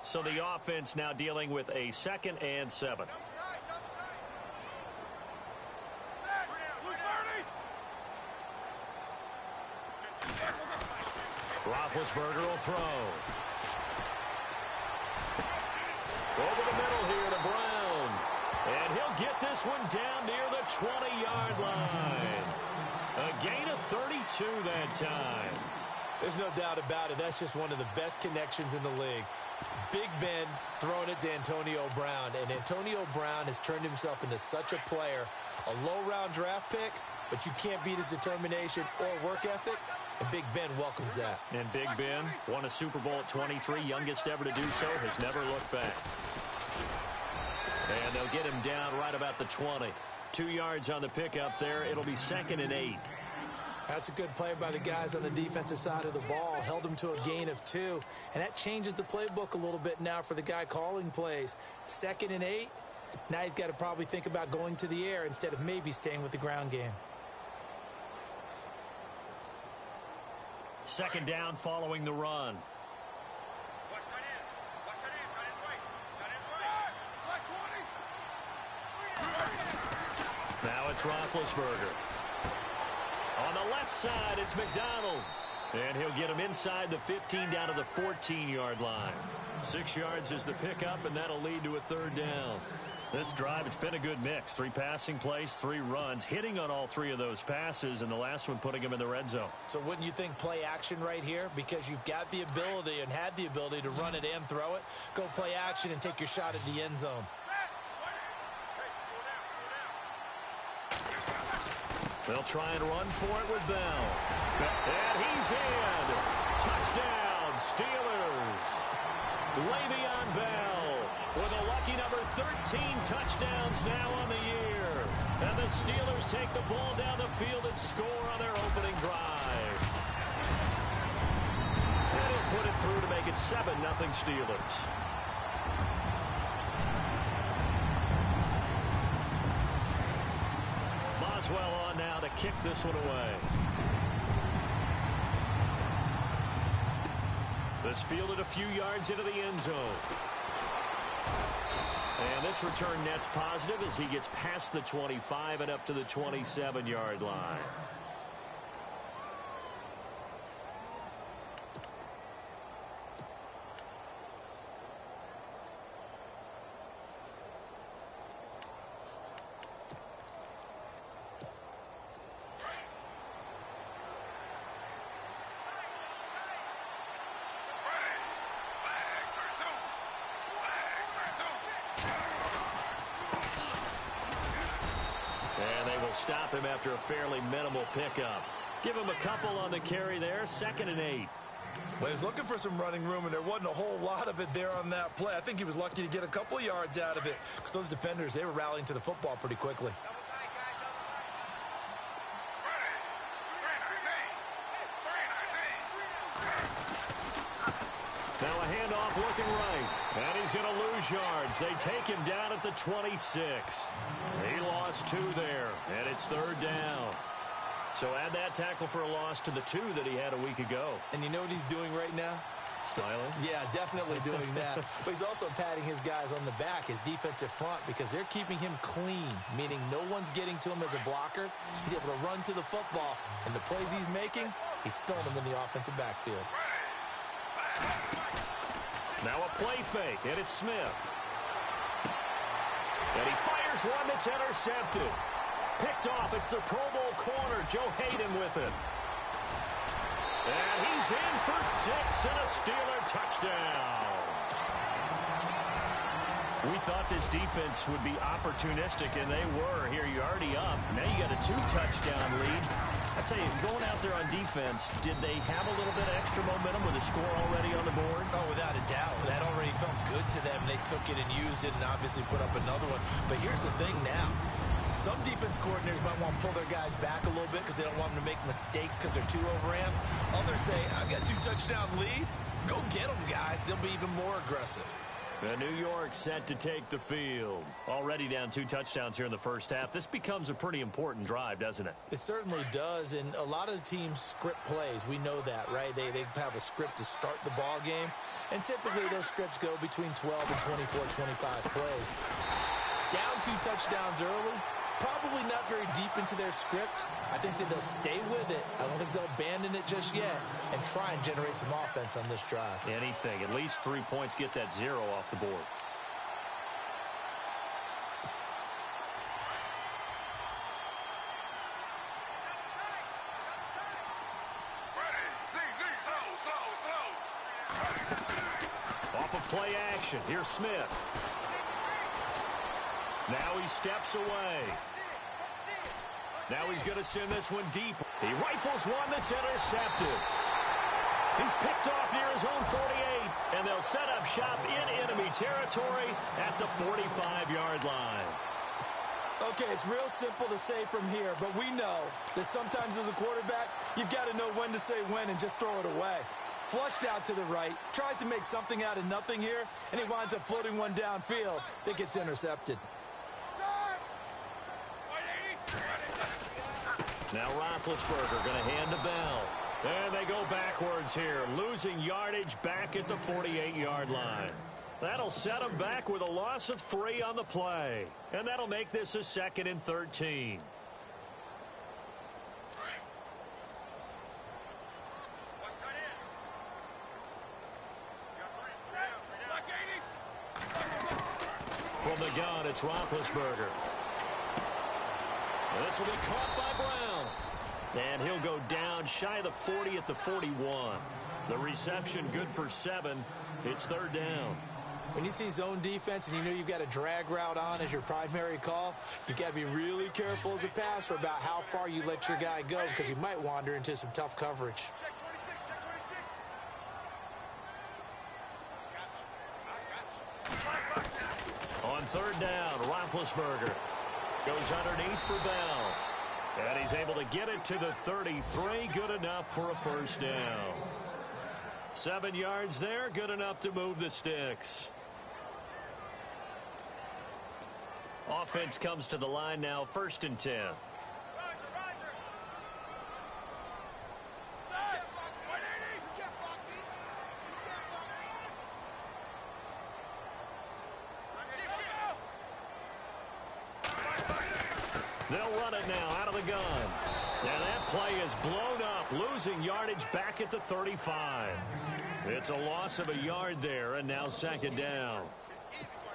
So the offense now dealing with a 2nd and 7. Roethlisberger will throw. Over the middle here to Brown. And he'll get this one down near the 20-yard line. A gain of 32 that time. There's no doubt about it. That's just one of the best connections in the league. Big Ben throwing it to Antonio Brown. And Antonio Brown has turned himself into such a player. A low-round draft pick, but you can't beat his determination or work ethic. And Big Ben welcomes that. And Big Ben won a Super Bowl at 23, youngest ever to do so, has never looked back. And they'll get him down right about the 20. 2 yards on the pickup there. It'll be 2nd and 8. That's a good play by the guys on the defensive side of the ball. Held him to a gain of 2. And that changes the playbook a little bit now for the guy calling plays. 2nd and 8. Now he's got to probably think about going to the air instead of maybe staying with the ground game. 2nd down following the run. Now it's Roethlisberger. On the left side, it's McDonald. And he'll get him inside the 15 down to the 14-yard line. 6 yards is the pickup, and that'll lead to a 3rd down. This drive, it's been a good mix. 3 passing plays, 3 runs, hitting on all 3 of those passes, and the last one putting him in the red zone. So wouldn't you think play action right here? Because you've got the ability and had the ability to run it and throw it. Go play action and take your shot at the end zone. They'll try and run for it with Bell. And he's in. Touchdown, Steelers. Le'Veon Bell with a lucky number 13 touchdowns now on the year. And the Steelers take the ball down the field and score on their opening drive. And he'll put it through to make it 7-0 Steelers. Boswell on now to kick this one away. This fielded a few yards into the end zone. And this return net's positive as he gets past the 25 and up to the 27-yard line. Stop him after a fairly minimal pickup. Give him a couple on the carry there. 2nd and 8. Well, he was looking for some running room, and there wasn't a whole lot of it there on that play. I think he was lucky to get a couple of yards out of it because those defenders, they were rallying to the football pretty quickly. Now a handoff looking right. And he's going to lose yards. They take him down at the 26. He lost 2 there, and it's 3rd down. So add that tackle for a loss to the 2 that he had a week ago. And you know what he's doing right now? Smiling? Yeah, definitely doing that. But he's also patting his guys on the back, his defensive front, because they're keeping him clean, meaning no one's getting to him as a blocker. He's able to run to the football, and the plays he's making, he's spilling them in the offensive backfield. Now a play fake, and it's Smith. And he fires one that's intercepted. Picked off, it's the Pro Bowl corner, Joe Hayden with it. And he's in for 6 and a Steeler touchdown. We thought this defense would be opportunistic, and they were. Here, you're already up. Now you got a 2-touchdown lead. I tell you, going out there on defense, did they have a little bit of extra momentum with a score already on the board? Oh, without a doubt. That already felt good to them. They took it and used it and obviously put up another one. But here's the thing now. Some defense coordinators might want to pull their guys back a little bit because they don't want them to make mistakes because they're too overamped. Others say, I've got a 2-touchdown lead. Go get them, guys. They'll be even more aggressive. The New York set to take the field. Already down 2 touchdowns here in the first half. This becomes a pretty important drive, doesn't it? It certainly does, and a lot of the teams script plays. We know that, right? They have a script to start the ball game, and typically those scripts go between 12 and 24, 25 plays. Down 2 touchdowns early, probably not very deep into their script. I think that they'll stay with it. I don't think they'll abandon it just yet and try and generate some offense on this drive. Anything. At least 3 points, get that 0 off the board. Off of play action. Here's Smith. Now he steps away. Now he's going to send this one deep. He rifles one that's intercepted. He's picked off near his own 48, and they'll set up shop in enemy territory at the 45-yard line. Okay, it's real simple to say from here, but we know that sometimes as a quarterback, you've got to know when to say when and just throw it away. Flushed out to the right, tries to make something out of nothing here, and he winds up floating one downfield that gets intercepted. Now Roethlisberger going to hand to Bell. And they go backwards here, losing yardage back at the 48-yard line. That'll set them back with a loss of 3 on the play. And that'll make this a 2nd and 13. From the gun, it's Roethlisberger. And this will be caught by Brown. And he'll go down shy of the 40 at the 41. The reception good for 7. It's 3rd down. When you see zone defense and you know you've got a drag route on as your primary call, you got to be really careful as a passer about how far you let your guy go because he might wander into some tough coverage. On 3rd down, Roethlisberger goes underneath for Bell. And he's able to get it to the 33. Good enough for a 1st down. 7 yards there. Good enough to move the sticks. Offense comes to the line now. 1st and 10. They'll run it now out of the gun. And that play is blown up, losing yardage back at the 35. It's a loss of a yard there, and now second down.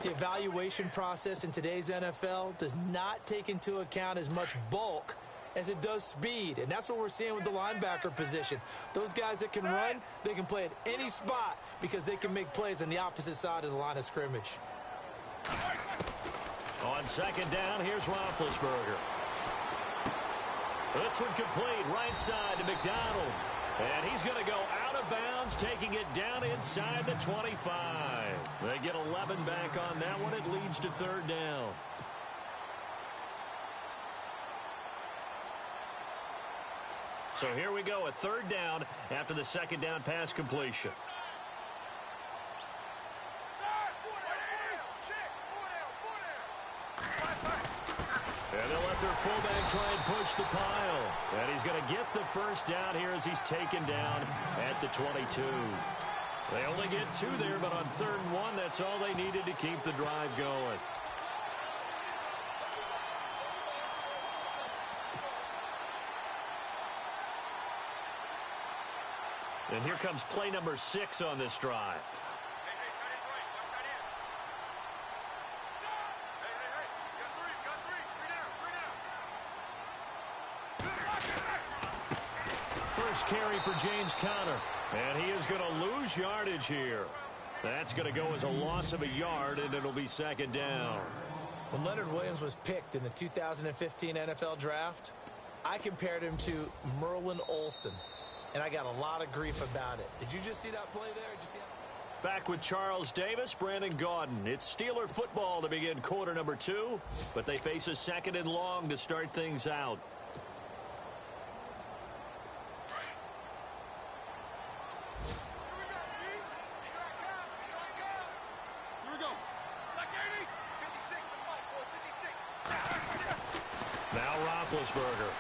The evaluation process in today's NFL does not take into account as much bulk as it does speed, and that's what we're seeing with the linebacker position. Those guys that can run, they can play at any spot because they can make plays on the opposite side of the line of scrimmage. On second down, here's Roethlisberger. This one complete, right side to McDonald. And he's going to go out of bounds, taking it down inside the 25. They get 11 back on that one. It leads to third down. So here we go, a third down after the second down pass completion. And they'll let their fullback try and push the pile. And he's going to get the first down here as he's taken down at the 22. They only get 2 there, but on 3rd and 1, that's all they needed to keep the drive going. And here comes play number 6 on this drive. First carry for James Conner, and he is going to lose yardage here. That's going to go as a loss of a yard, and it'll be second down. When Leonard Williams was picked in the 2015 NFL Draft, I compared him to Merlin Olsen, and I got a lot of grief about it. Did you just see that play there? Did you see that? Back with Charles Davis, Brandon Gaudin. It's Steeler football to begin quarter number 2, but they face a 2nd and long to start things out. Now Roethlisberger.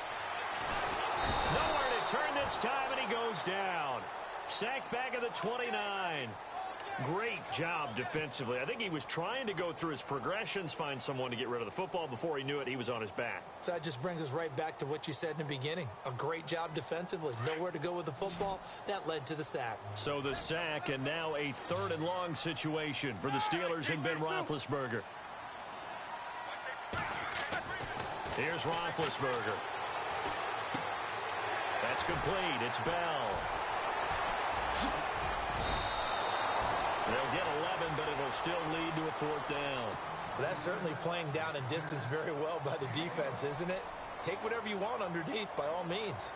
Nowhere to turn this time, and he goes down. Sacked back at the 29. Great job defensively. I think he was trying to go through his progressions, find someone to get rid of the football. Before he knew it, he was on his back. So that just brings us right back to what you said in the beginning. A great job defensively. Nowhere to go with the football. That led to the sack. So the sack, and now a 3rd and long situation for the Steelers and Ben Roethlisberger. Here's Roethlisberger. That's complete. It's Bell. They'll get 11, but it'll still lead to a 4th down. Well, that's certainly playing down in distance very well by the defense, isn't it? Take whatever you want underneath by all means.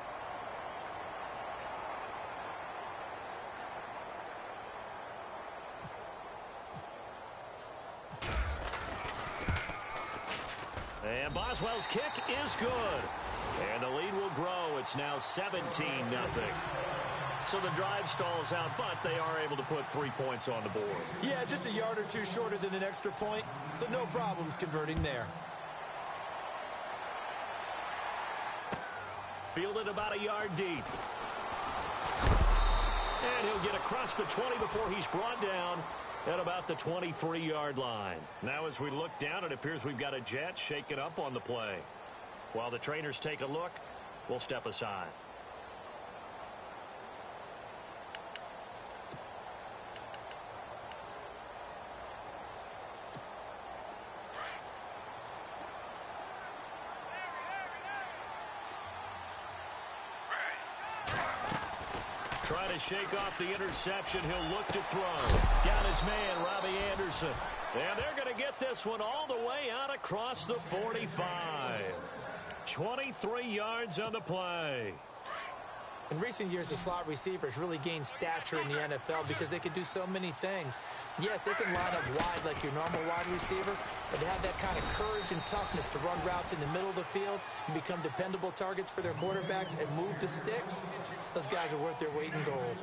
And Boswell's kick is good. And the lead will grow. It's now 17-0. So the drive stalls out, but they are able to put 3 points on the board. Yeah, just a yard or 2 shorter than an extra point, so no problems converting there. Fielded about a yard deep. And he'll get across the 20 before he's brought down at about the 23-yard line. Now as we look down, it appears we've got a jet shaken up on the play. While the trainers take a look, we'll step aside. Trying to shake off the interception. He'll look to throw. Got his man, Robbie Anderson. And they're going to get this one all the way out across the 45. 23 yards on the play. In recent years, the slot receivers really gained stature in the NFL because they can do so many things. Yes, they can line up wide like your normal wide receiver, but to have that kind of courage and toughness to run routes in the middle of the field and become dependable targets for their quarterbacks and move the sticks, those guys are worth their weight in gold.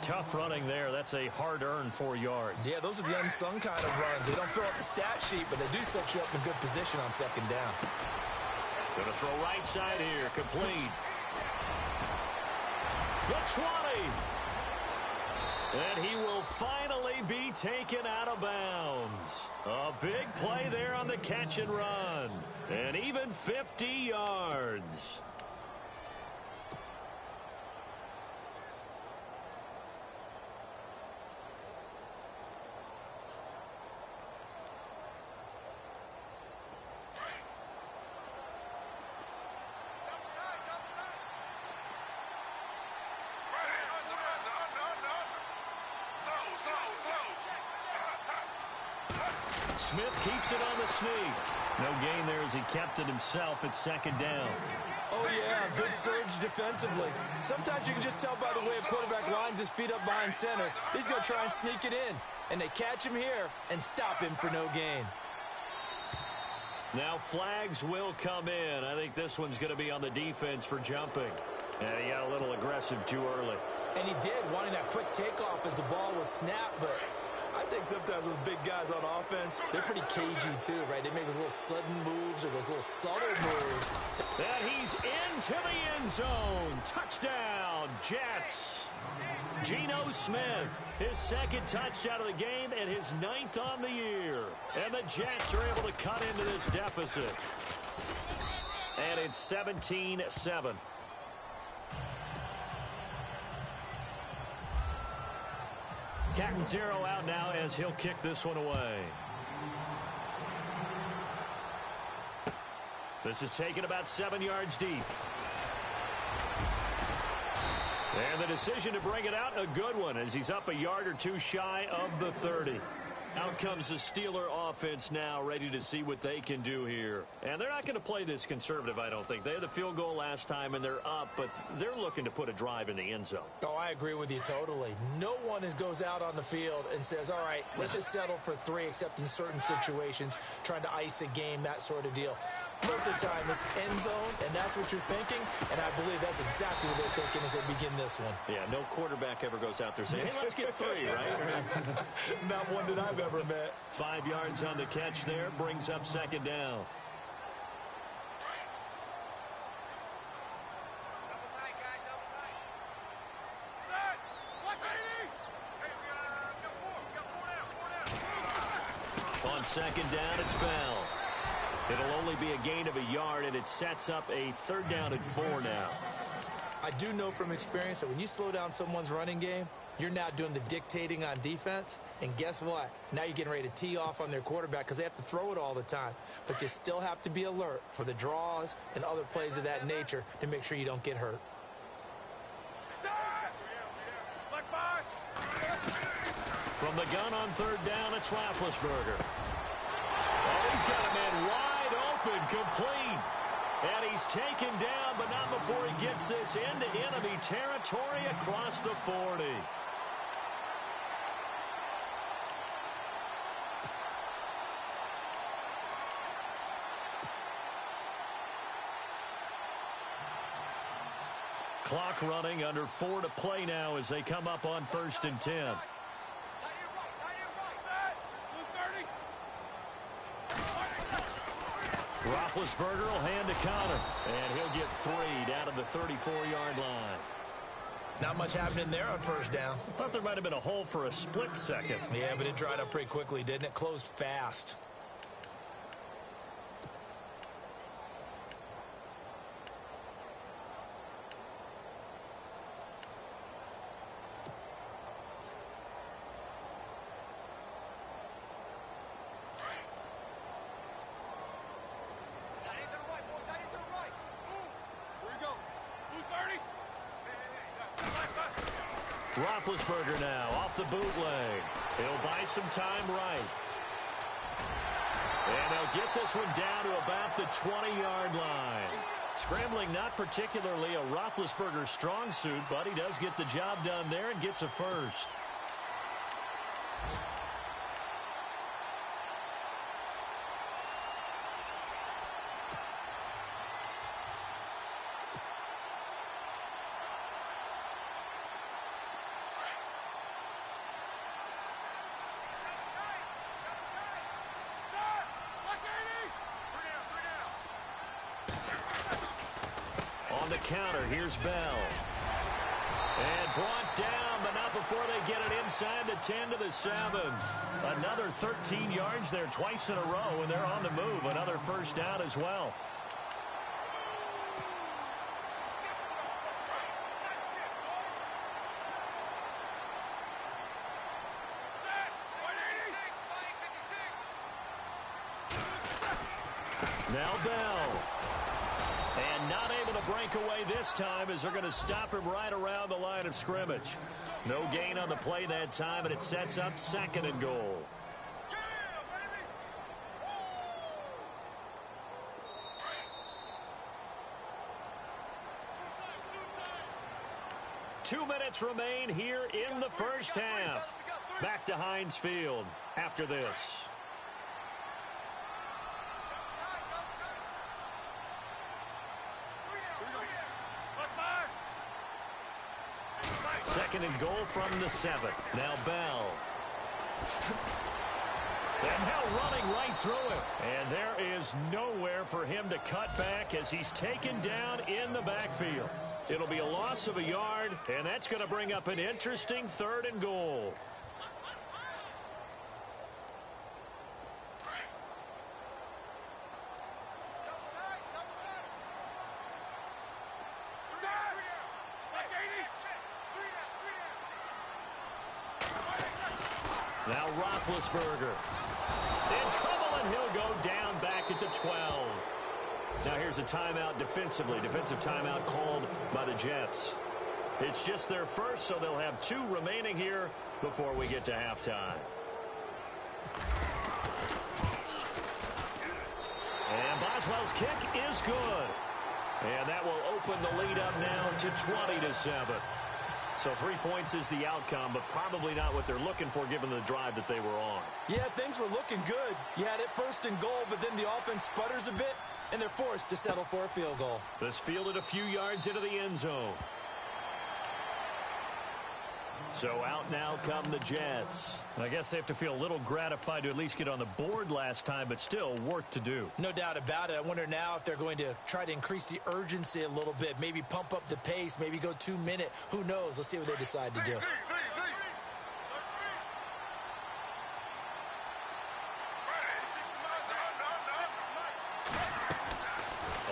Tough running there. That's a hard-earned 4 yards. Yeah, those are the unsung kind of runs. They don't fill up the stat sheet, but they do set you up in good position on second down. Going to throw right side here. Complete. The 20. And he will finally be taken out of bounds. A big play there on the catch and run. And even 50 yards. Smith keeps it on the sneak. No gain there as he kept it himself at second down. Oh, yeah, good surge defensively. Sometimes you can just tell by the way a quarterback lines his feet up behind center. He's going to try and sneak it in. And they catch him here and stop him for no gain. Now flags will come in. I think this one's going to be on the defense for jumping. And he got a little aggressive too early. And he did, wanting that quick takeoff as the ball was snapped, but I think sometimes those big guys on offense, they're pretty cagey too, right? They make those little sudden moves or those little subtle moves. And he's into the end zone. Touchdown, Jets. Geno Smith, his second touchdown of the game and his 9th on the year. And the Jets are able to cut into this deficit. And it's 17-7. Catanzaro out now as he'll kick this one away. This is taken about 7 yards deep. And the decision to bring it out, a good one, as he's up a yard or two shy of the 30. Out comes the Steeler offense now, ready to see what they can do here. And they're not going to play this conservative, I don't think. They had the field goal last time, and they're up, but they're looking to put a drive in the end zone. Oh, I agree with you totally. No one goes out on the field and says, all right, let's just settle for 3, except in certain situations, trying to ice a game, that sort of deal. Most of the time, it's end zone, and that's what you're thinking, and I believe that's exactly what they're thinking as they begin this one. Yeah, no quarterback ever goes out there saying, hey, let's get 3, right? Not one that I've ever met. 5 yards on the catch there, brings up second down. On second down, it's Bell. It'll only be a gain of a yard, and it sets up a 3rd down and 4 now. I do know from experience that when you slow down someone's running game, you're now doing the dictating on defense. And guess what? Now you're getting ready to tee off on their quarterback because they have to throw it all the time. But you still have to be alert for the draws and other plays of that nature to make sure you don't get hurt. From the gun on 3rd down, it's Roethlisberger. Oh, he's got a man wide open, complete. And he's taken down, but not before he gets this into enemy territory across the 40. Clock running, under 4 to play now as they come up on 1st and 10. Roethlisberger will hand to Connor, and he'll get 3 down to the 34-yard line. Not much happening there on 1st down. I thought there might have been a hole for a split second. Yeah, but it dried up pretty quickly, didn't it? Closed fast. Roethlisberger now off the bootleg. He'll buy some time right. And they'll get this one down to about the 20-yard line. Scrambling not particularly a Roethlisberger strong suit, but he does get the job done there and gets a first. On the counter, here's Bell. And brought down, but not before they get it inside the 10 to the 7. Another 13 yards there twice in a row, and they're on the move. Another first down as well. Now Bell. And not able to break away this time as they're going to stop him right around the line of scrimmage. No gain on the play that time, and it sets up 2nd and goal. Two minutes remain here in the first half. Back to Heinz Field after this. Second and goal from the 7. Now Bell. And now running right through it. And there is nowhere for him to cut back as he's taken down in the backfield. It'll be a loss of a yard, and that's going to bring up an interesting 3rd and goal. Now Roethlisberger in trouble, and he'll go down back at the 12. Now here's a timeout defensively. Defensive timeout called by the Jets. It's just their first, so they'll have 2 remaining here before we get to halftime. And Boswell's kick is good. And that will open the lead up now to 20-7. So 3 points is the outcome, but probably not what they're looking for given the drive that they were on. Yeah, things were looking good. You had it 1st and goal, but then the offense sputters a bit, and they're forced to settle for a field goal. This fielded a few yards into the end zone. So out now come the Jets. I guess they have to feel a little gratified to at least get on the board last time, but still work to do. No doubt about it. I wonder now if they're going to try to increase the urgency a little bit, maybe pump up the pace, maybe go 2-minute. Who knows? Let's see what they decide to do.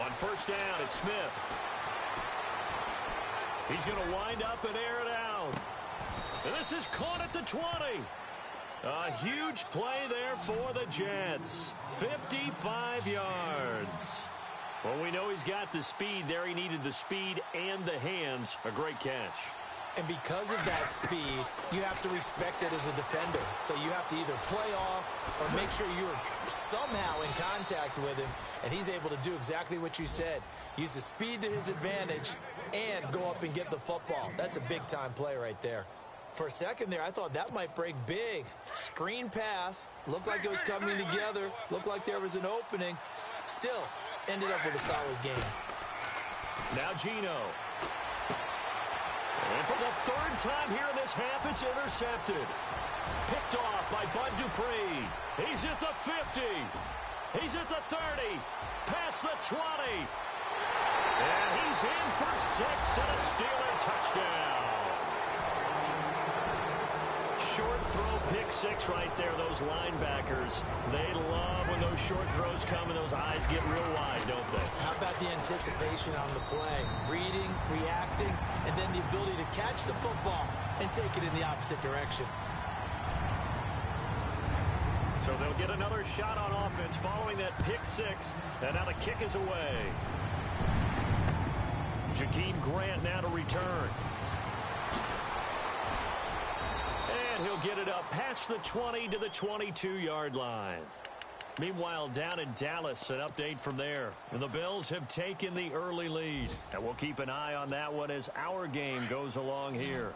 On first down, it's Smith. He's going to wind up and air it out. And this is caught at the 20. A huge play there for the Jets. 55 yards. Well, we know he's got the speed there. He needed the speed and the hands. A great catch. And because of that speed, you have to respect it as a defender. So you have to either play off or make sure you're somehow in contact with him. And he's able to do exactly what you said. Use the speed to his advantage and go up and get the football. That's a big-time play right there. For a second there, I thought that might break big. Screen pass. Looked like it was coming together. Looked like there was an opening. Still, ended up with a solid game. Now Geno. And for the 3rd time here in this half, it's intercepted. Picked off by Bud Dupree. He's at the 50. He's at the 30. Past the 20. And he's in for 6 and a Steeler touchdown. Short throw, pick 6 right there. Those linebackers, they love when those short throws come and those eyes get real wide, don't they? How about the anticipation on the play? Reading, reacting, and then the ability to catch the football and take it in the opposite direction. So they'll get another shot on offense following that pick 6, and now the kick is away. Jakeem Grant now to return. And he'll get it up past the 20 to the 22-yard line. Meanwhile, down in Dallas, an update from there. And the Bills have taken the early lead. And we'll keep an eye on that one as our game goes along here.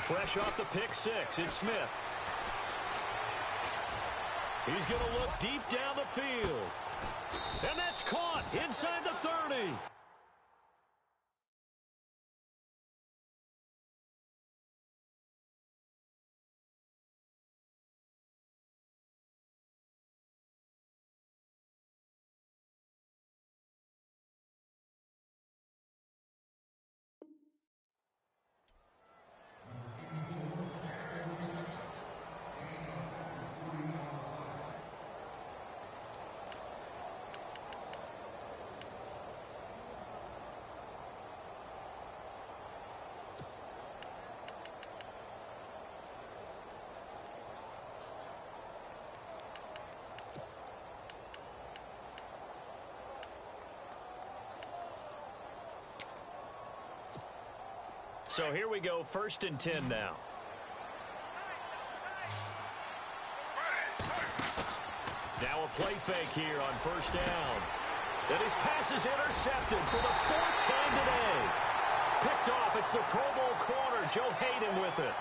Fresh off the pick 6, it's Smith. He's going to look deep down the field. And that's caught inside the 30. So here we go, 1st and 10 now. Now a play fake here on 1st down. And his pass is intercepted for the 4th time today. Picked off. It's the Pro Bowl corner, Joe Hayden, with it.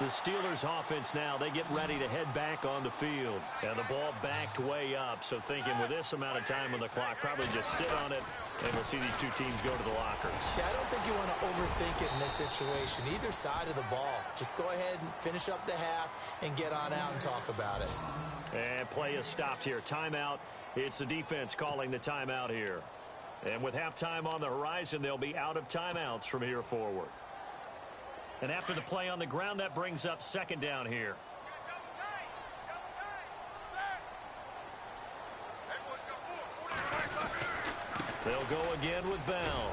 The Steelers offense now, they get ready to head back on the field. And the ball backed way up, so thinking with this amount of time on the clock, probably just sit on it, and we'll see these two teams go to the lockers. Yeah, I don't think you want to overthink it in this situation. Either side of the ball. Just go ahead and finish up the half and get on out and talk about it. And play is stopped here. Timeout. It's the defense calling the timeout here. And with halftime on the horizon, they'll be out of timeouts from here forward. And after the play on the ground, that brings up 2nd down here. They'll go again with Bell.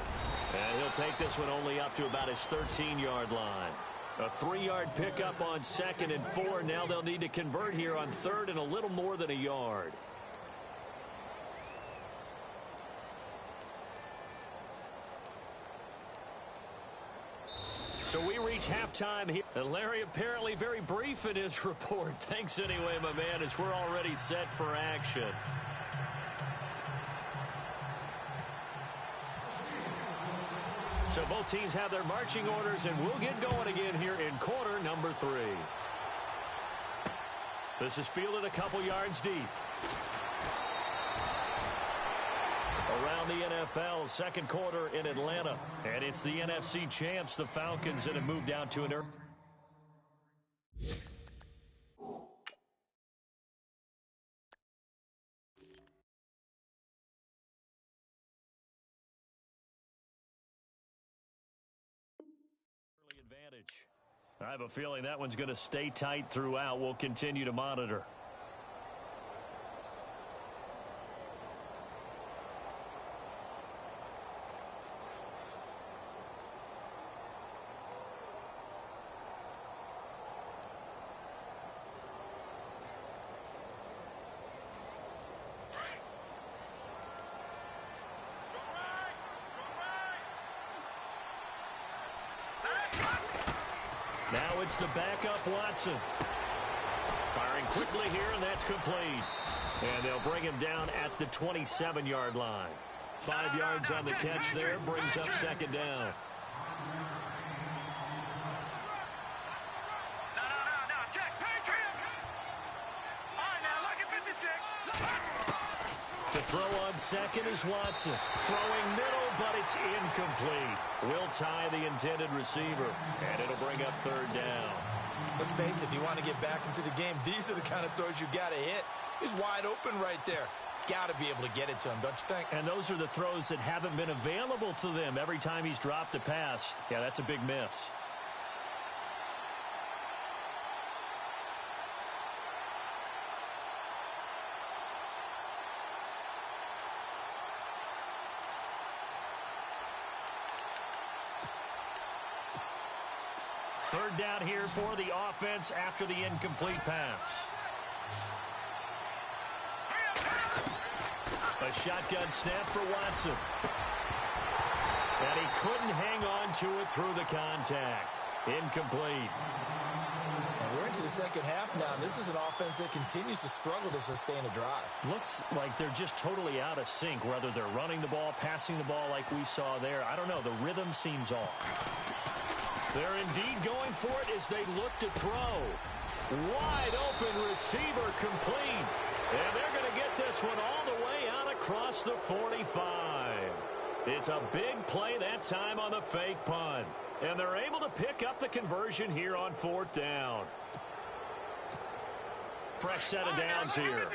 And he'll take this one only up to about his 13-yard line. A 3-yard pickup on 2nd and 4. Now they'll need to convert here on 3rd and a little more than a yard. So we reach halftime here. And Larry apparently very brief in his report. Thanks anyway, my man, as we're already set for action. So both teams have their marching orders, and we'll get going again here in quarter number 3. This is fielded a couple yards deep. Around the NFL, 2nd quarter in Atlanta. And it's the NFC champs, the Falcons, that have moved down to an early advantage. I have a feeling that one's going to stay tight throughout. We'll continue to monitor. Now it's the backup Watson. Firing quickly here, and that's complete. And they'll bring him down at the 27-yard line. 5 yards on the catch there, brings up 2nd down. To throw on 2nd is Watson. Throwing middle, but it's incomplete. Will tie the intended receiver, and it'll bring up 3rd down. Let's face it, if you want to get back into the game, these are the kind of throws you got to hit. He's wide open right there. Got to be able to get it to him, don't you think? And those are the throws that haven't been available to them every time he's dropped a pass. Yeah, that's a big miss. Third down here for the offense after the incomplete pass. A shotgun snap for Watson. And he couldn't hang on to it through the contact. Incomplete. And we're into the second half now, and this is an offense that continues to struggle to sustain a drive. Looks like they're just totally out of sync, whether they're running the ball, passing the ball like we saw there. I don't know. The rhythm seems off. They're indeed going for it as they look to throw. Wide open receiver complete. And they're going to get this one all the way out across the 45. It's a big play that time on the fake punt. And they're able to pick up the conversion here on 4th down. Fresh set of downs here.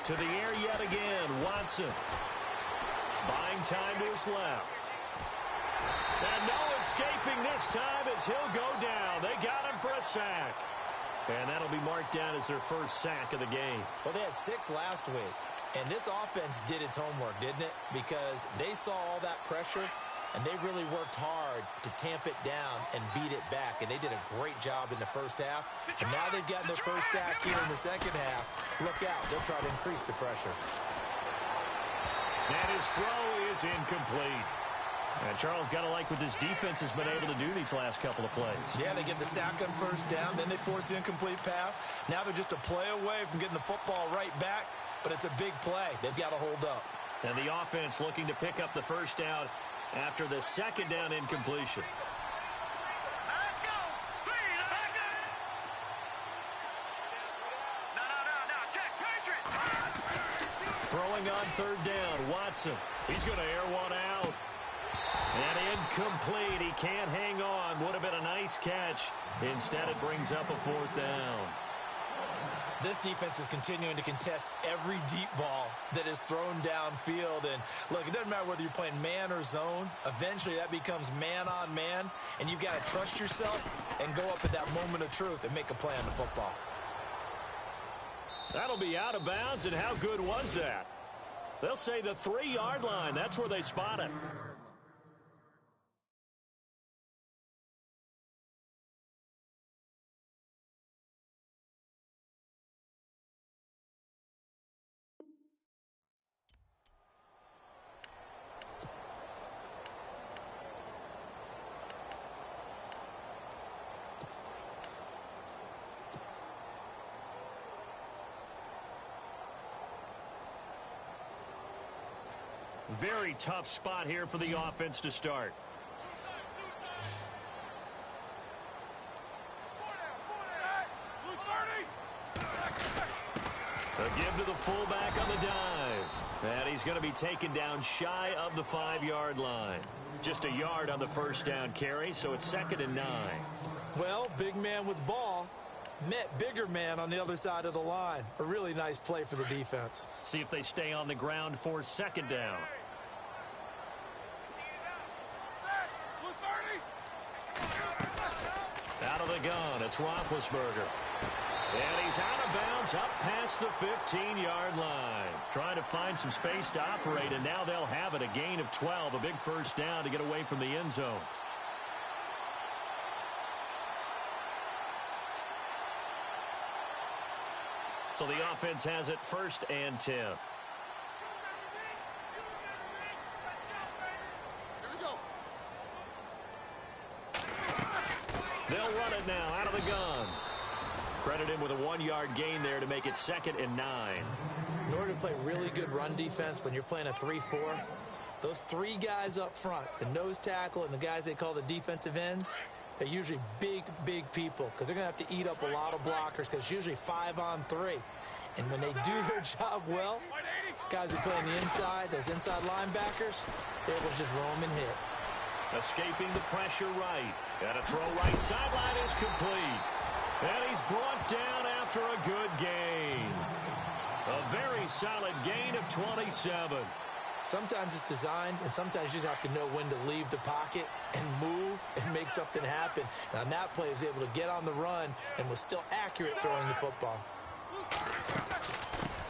To the air yet again, Watson. Buying time to his left. And no escaping this time as he'll go down. They got him for a sack. And that'll be marked down as their first sack of the game. Well, they had 6 last week. And this offense did its homework, didn't it? Because they saw all that pressure, and they really worked hard to tamp it down and beat it back, and they did a great job in the first half. And now they've gotten their first sack here in the second half. Look out. They'll try to increase the pressure. And his throw is incomplete. And Charles, got to like what this defense has been able to do these last couple of plays. Yeah, they get the sack on first down, then they force the incomplete pass. Now they're just a play away from getting the football right back, but it's a big play. They've got to hold up. And the offense looking to pick up the first down after the second down incompletion. Let's go. No, check, Patriots. Throwing on third down, Watson. He's going to air one out. And incomplete. He can't hang on. Would have been a nice catch. Instead, it brings up a fourth down. This defense is continuing to contest every deep ball that is thrown downfield. And, look, it doesn't matter whether you're playing man or zone. Eventually, that becomes man on man. And you've got to trust yourself and go up at that moment of truth and make a play on the football. That'll be out of bounds, and how good was that? They'll say the 3-yard line. That's where they spot it. Very tough spot here for the offense to start. A give to the fullback on the dive. And he's going to be taken down shy of the 5-yard line. Just a yard on the first down carry, so it's 2nd and 9. Well, big man with ball met bigger man on the other side of the line. A really nice play for the defense. See if they stay on the ground for 2nd down. Out of the gun, it's Roethlisberger. And he's out of bounds up past the 15-yard line. Trying to find some space to operate, and now they'll have it. A gain of 12, a big first down to get away from the end zone. So the offense has it 1st and 10. They'll run it now out of the gun. Credit him with a 1-yard gain there to make it 2nd and 9. In order to play really good run defense when you're playing a 3-4, those 3 guys up front, the nose tackle and the guys they call the defensive ends, they're usually big people because they're going to have to eat up a lot of blockers because it's usually 5 on 3. And when they do their job well, guys who play on the inside, those inside linebackers, they're able to just roam and hit. Escaping the pressure right. And a throw right sideline is complete. And he's brought down after a good gain. A very solid gain of 27. Sometimes it's designed, and sometimes you just have to know when to leave the pocket and move and make something happen. And on that play, he was able to get on the run and was still accurate throwing the football.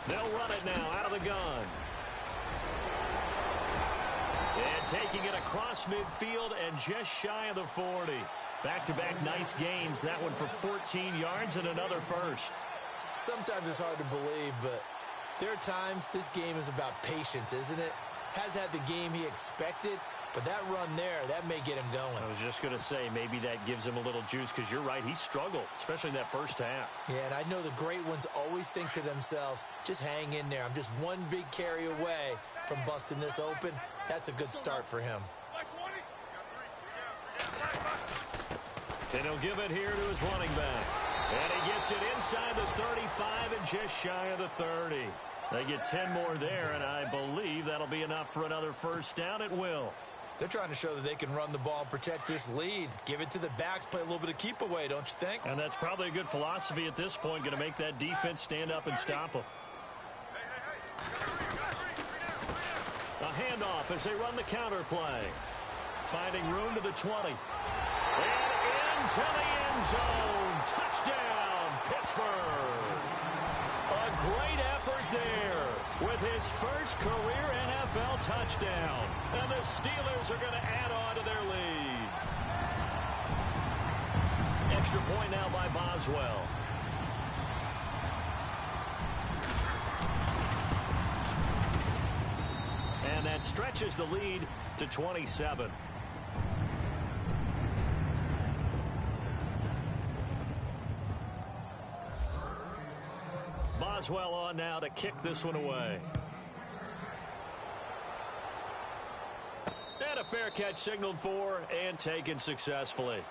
They'll run it now out of the gun. And taking it across midfield and just shy of the 40. Back-to-back nice gains. That one for 14 yards and another first. Sometimes it's hard to believe, but there are times this game is about patience, isn't it? Has had the game he expected, but that run there, that may get him going. I was just going to say, maybe that gives him a little juice because you're right, he struggled, especially in that first half. Yeah, and I know the great ones always think to themselves, just hang in there. I'm just one big carry away from busting this open. That's a good start for him. And he'll give it here to his running back. And he gets it inside the 35 and just shy of the 30. They get 10 more there, and I believe that'll be enough for another first down. It will. They're trying to show that they can run the ball and protect this lead. Give it to the backs, play a little bit of keep away, don't you think? And that's probably a good philosophy at this point, going to make that defense stand up and stop them. A handoff as they run the counter play. Finding room to the 20. And into the end zone. Touchdown, Pittsburgh. A great effort there with his first career NFL touchdown. And the Steelers are going to add on to their lead. Extra point now by Boswell. And that stretches the lead to 27. Boswell on now to kick this one away. And a fair catch signaled for and taken successfully.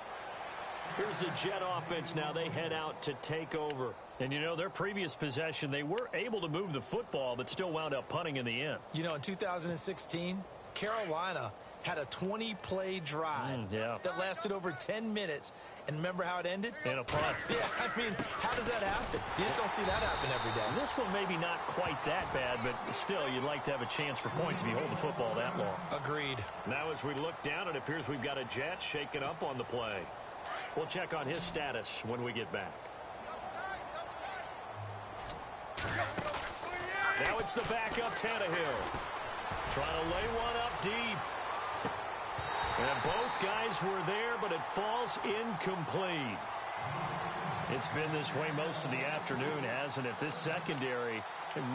Here's the Jet offense now. They head out to take over. And, you know, their previous possession, they were able to move the football, but still wound up punting in the end. You know, in 2016, Carolina had a 20-play drive that lasted over 10 minutes. And remember how it ended? In a punt. Yeah, I mean, how does that happen? You just don't see that happen every day. This one maybe not quite that bad, but still, you'd like to have a chance for points if you hold the football that long. Agreed. Now as we look down, it appears we've got a Jet shaken up on the play. We'll check on his status when we get back. Now it's the backup Tannehill. Trying to lay one up deep. And both guys were there, but it falls incomplete. It's been this way most of the afternoon, hasn't it? This secondary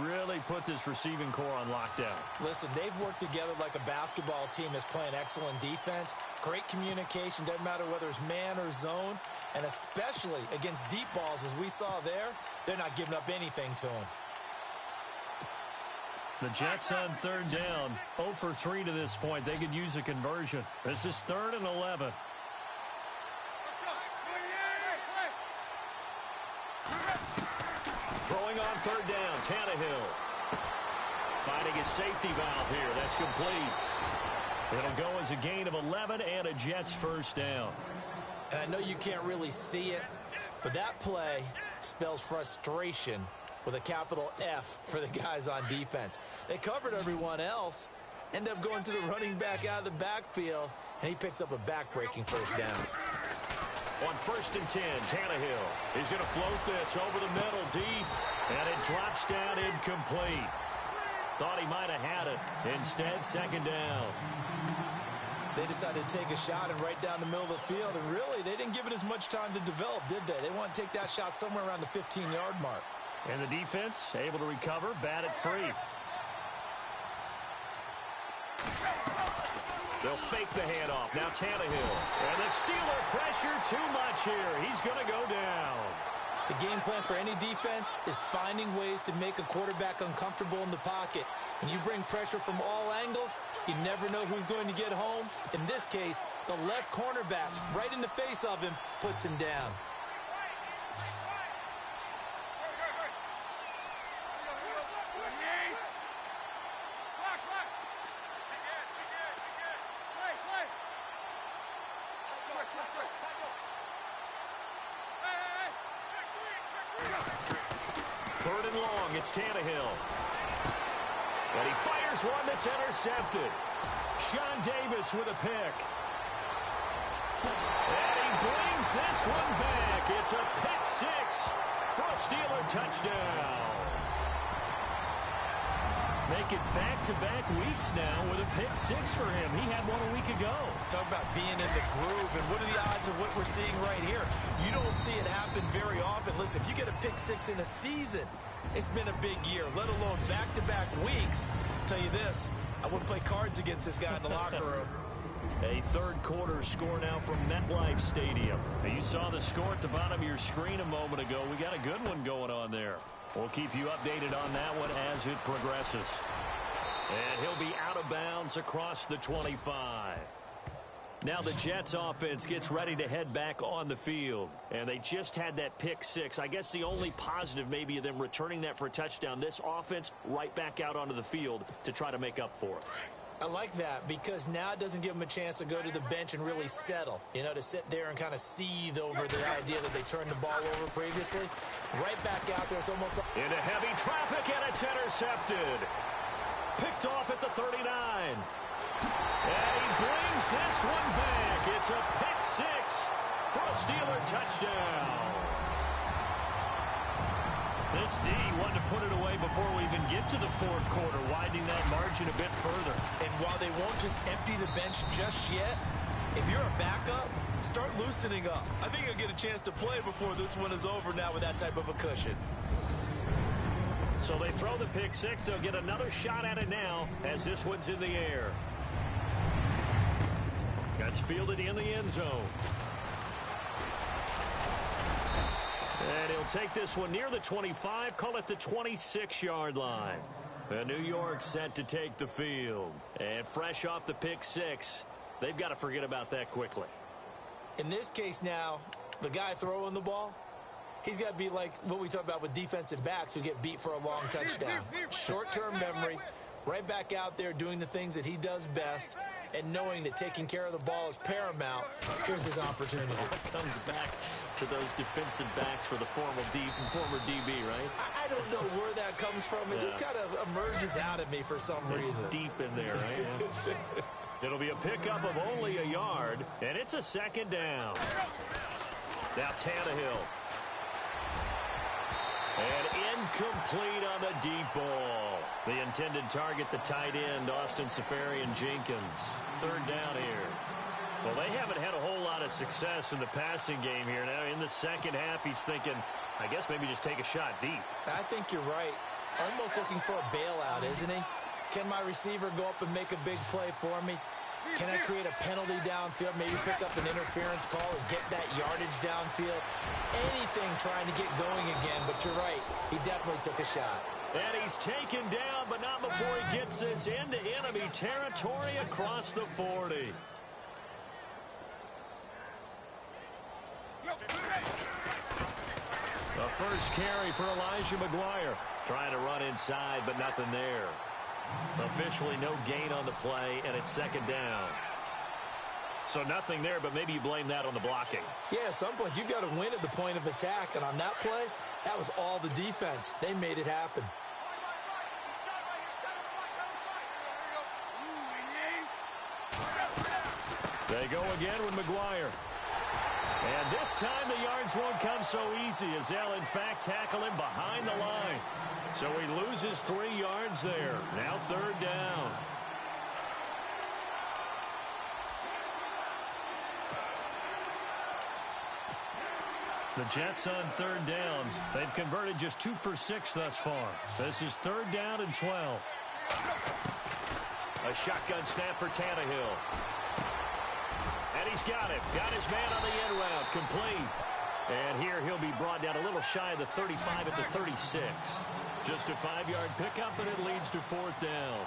really put this receiving core on lockdown. Listen, they've worked together like a basketball team that's playing excellent defense. Great communication, doesn't matter whether it's man or zone. And especially against deep balls, as we saw there, they're not giving up anything to them. The Jets on third down, 0 for 3 to this point. They could use a conversion. This is 3rd and 11. Throwing on third down, Tannehill. Finding his safety valve here. That's complete. It'll go as a gain of 11 and a Jets first down. And I know you can't really see it, but that play spells frustration with a capital F for the guys on defense. They covered everyone else, end up going to the running back out of the backfield, and he picks up a back-breaking first down. On 1st and 10, Tannehill. He's going to float this over the middle deep, and it drops down incomplete. Thought he might have had it. Instead, 2nd down. They decided to take a shot and right down the middle of the field, and really, they didn't give it as much time to develop, did they? They want to take that shot somewhere around the 15-yard mark. And the defense able to recover, bat it free. They'll fake the handoff. Now Tannehill. And the Steeler pressure too much here. He's going to go down. The game plan for any defense is finding ways to make a quarterback uncomfortable in the pocket. When you bring pressure from all angles, you never know who's going to get home. In this case, the left cornerback, right in the face of him, puts him down. Third and long, it's Tannehill. And he fires one that's intercepted. Sean Davis with a pick. And he brings this one back. It's a pick six for a Steeler touchdown. Make it back-to-back weeks now with a pick six for him. He had one a week ago. Talk about being in the groove, and what are the odds of what we're seeing right here? You don't see it happen very often. Listen, if you get a pick six in a season, it's been a big year, let alone back-to-back weeks. I'll tell you this, I wouldn't play cards against this guy in the locker room. A third quarter score now from MetLife Stadium. Now, you saw the score at the bottom of your screen a moment ago. We got a good one going on there. We'll keep you updated on that one as it progresses. And he'll be out of bounds across the 25. Now the Jets offense gets ready to head back on the field. And they just had that pick six. I guess the only positive maybe of them returning that for a touchdown. This offense right back out onto the field to try to make up for it. I like that because now it doesn't give them a chance to go to the bench and really settle. You know, to sit there and kind of seethe over the idea that they turned the ball over previously. Right back out there, it's almost like... Into heavy traffic, and it's intercepted. Picked off at the 39. And he brings this one back. It's a pick six for a Steeler touchdown. This D wanted to put it away before we even get to the fourth quarter, widening that margin a bit further. And while they won't just empty the bench just yet, if you're a backup, start loosening up. I think you'll get a chance to play before this one is over now with that type of a cushion. So they throw the pick six. They'll get another shot at it now as this one's in the air. That's fielded in the end zone. And he'll take this one near the 25, call it the 26-yard line. And New York set to take the field. And fresh off the pick six, they've got to forget about that quickly. In this case now, the guy throwing the ball, he's got to be like what we talk about with defensive backs who get beat for a long touchdown. Short-term memory, right back out there doing the things that he does best, and knowing that taking care of the ball is paramount. Here's his opportunity. Comes back to those defensive backs for the former DB, right? I don't know where that comes from. It just kind of emerges out of me for some reason. It's deep in there, right? It'll be a pickup of only a yard, and it's a second down. Now Tannehill. And incomplete on the deep ball. The intended target, the tight end, Austin Seferian-Jenkins. Third down here. Well, they haven't had a whole lot of success in the passing game here. Now, in the second half, he's thinking, I guess maybe just take a shot deep. I think you're right. Almost looking for a bailout, isn't he? Can my receiver go up and make a big play for me? Can I create a penalty downfield, maybe pick up an interference call and get that yardage downfield? Anything trying to get going again, but you're right. He definitely took a shot. And he's taken down, but not before he gets this into enemy territory across the 40. The first carry for Elijah McGuire. Trying to run inside, but nothing there. Officially no gain on the play, and it's second down. So nothing there, but maybe you blame that on the blocking. Yeah, at some point you've got to win at the point of attack, and on that play, that was all the defense. They made it happen. They go again with McGuire. And this time the yards won't come so easy as they'll, in fact, tackle him behind the line. So he loses 3 yards there. Now third down. The Jets on third down. They've converted just 2 for 6 thus far. This is third down and 12. A shotgun snap for Tannehill. And he's got it. Got his man on the end route. Complete. And here he'll be brought down a little shy of the 35 at the 36. Just a 5-yard pickup, and it leads to fourth down.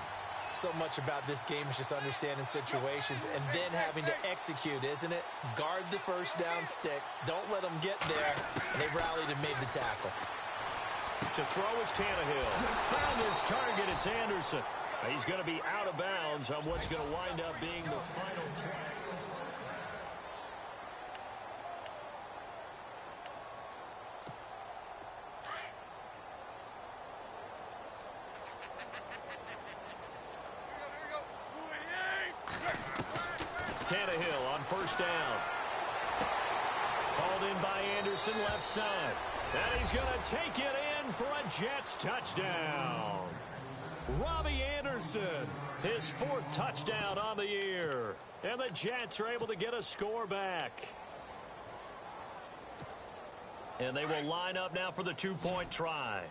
So much about this game is just understanding situations and then having to execute, isn't it? Guard the first down sticks. Don't let them get there. And they rallied and made the tackle. To throw is Tannehill. Found his target. It's Anderson. He's going to be out of bounds on what's going to wind up being the final play. Tannehill on first down. Hauled in by Anderson, left side. And he's going to take it in for a Jets touchdown. Robbie Anderson, his 4th touchdown on the year. And the Jets are able to get a score back. And they will line up now for the 2-point try.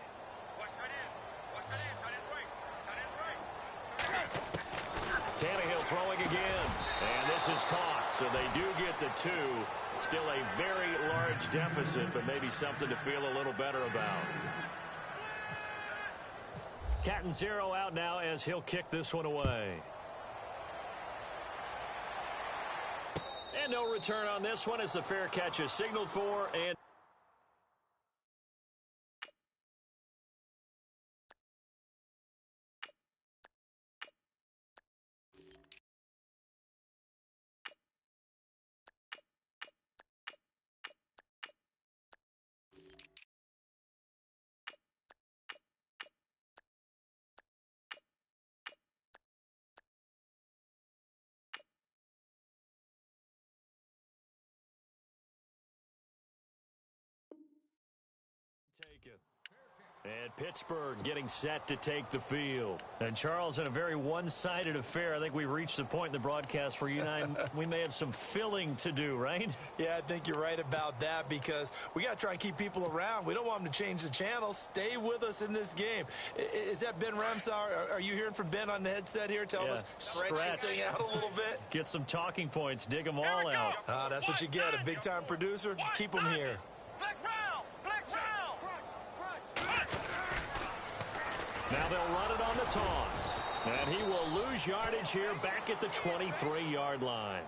Tannehill throwing again. And this is caught, so they do get the 2. Still a very large deficit, but maybe something to feel a little better about. Catanzaro out now as he'll kick this one away. And no return on this one as the fair catch is signaled for. And And Pittsburgh getting set to take the field. And, Charles, in a very one-sided affair, I think we've reached the point in the broadcast where you and I, we may have some filling to do, right? Yeah, I think you're right about that because we got to try and keep people around. We don't want them to change the channel. Stay with us in this game. Is that Ben Ramsar? Are you hearing from Ben on the headset here telling us stretch this thing out a little bit? Get some talking points. Dig them all out. That's what you get. A big-time producer. Keep them here. Now they'll run it on the toss. And he will lose yardage here back at the 23-yard line.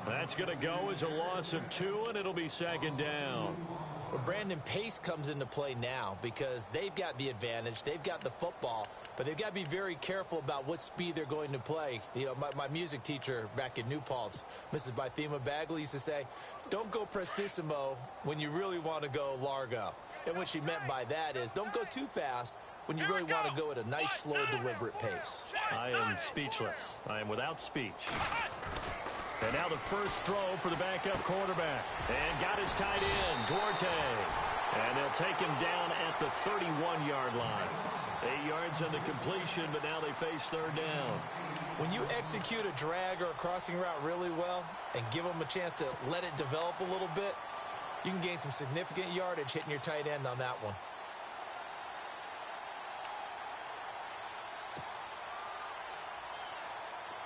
That's going to go as a loss of 2, and it'll be second down. Well, Brandon, pace comes into play now because they've got the advantage. They've got the football, but they've got to be very careful about what speed they're going to play. You know, my music teacher back in New Paltz, Mrs. Bythema Bagley, used to say, don't go prestissimo when you really want to go largo. And what she meant by that is don't go too fast when you really want to go at a nice, slow, deliberate pace. I am speechless. I am without speech. And now the first throw for the backup quarterback. And got his tight end, Duarte. And they'll take him down at the 31-yard line. 8 yards on the completion, but now they face third down. When you execute a drag or a crossing route really well and give them a chance to let it develop a little bit, you can gain some significant yardage hitting your tight end on that one.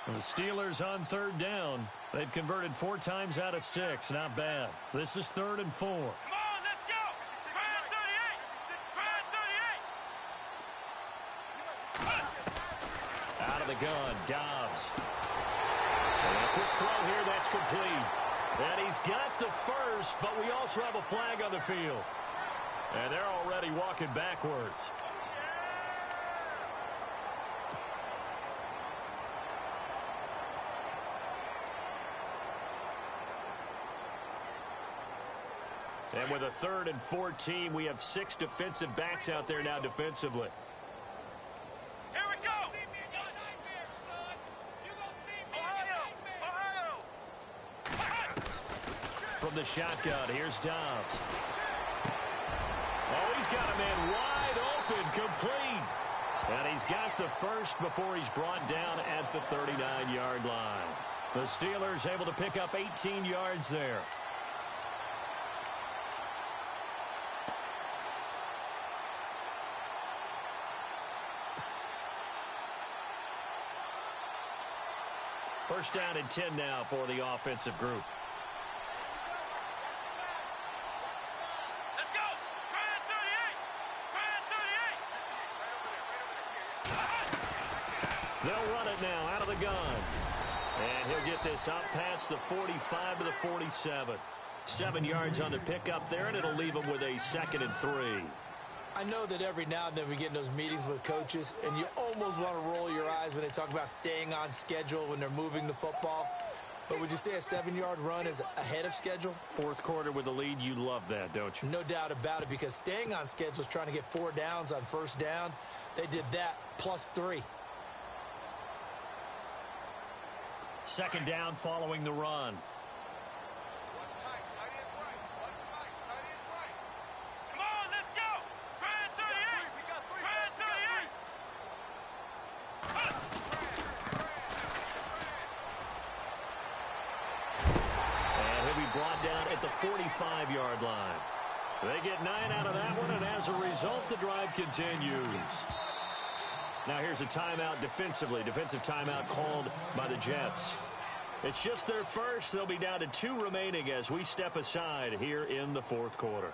The Steelers on third down. They've converted 4 times out of 6. Not bad. This is 3rd and 4. Come on, let's go. Brand 38. Out of the gun, Dobbs. And a quick throw here, that's complete. And he's got the first, but we also have a flag on the field. And they're already walking backwards. And with a 3rd and 14, we have 6 defensive backs out there now defensively. Here we go. Ohio. From the shotgun, here's Dobbs. Oh, he's got a man wide open, complete. And he's got the first before he's brought down at the 39-yard line. The Steelers able to pick up 18 yards there. First down and 10 now for the offensive group. Let's go. Brand 38. They'll run it now out of the gun. And he'll get this up past the 45 to the 47. 7 yards on the pickup there, and it'll leave him with a 2nd and 3. I know that every now and then we get in those meetings with coaches, and you almost want to roll your eyes when they talk about staying on schedule when they're moving the football. But would you say a 7-yard run is ahead of schedule? 4th quarter with the lead, you love that, don't you? No doubt about it, because staying on schedule is trying to get 4 downs on first down. They did that plus 3. 2nd down following the run. Brought down at the 45-yard line. They get 9 out of that one, and as a result, the drive continues. Now here's a timeout defensively. Defensive timeout called by the Jets. It's just their first. They'll be down to 2 remaining as we step aside here in the 4th quarter.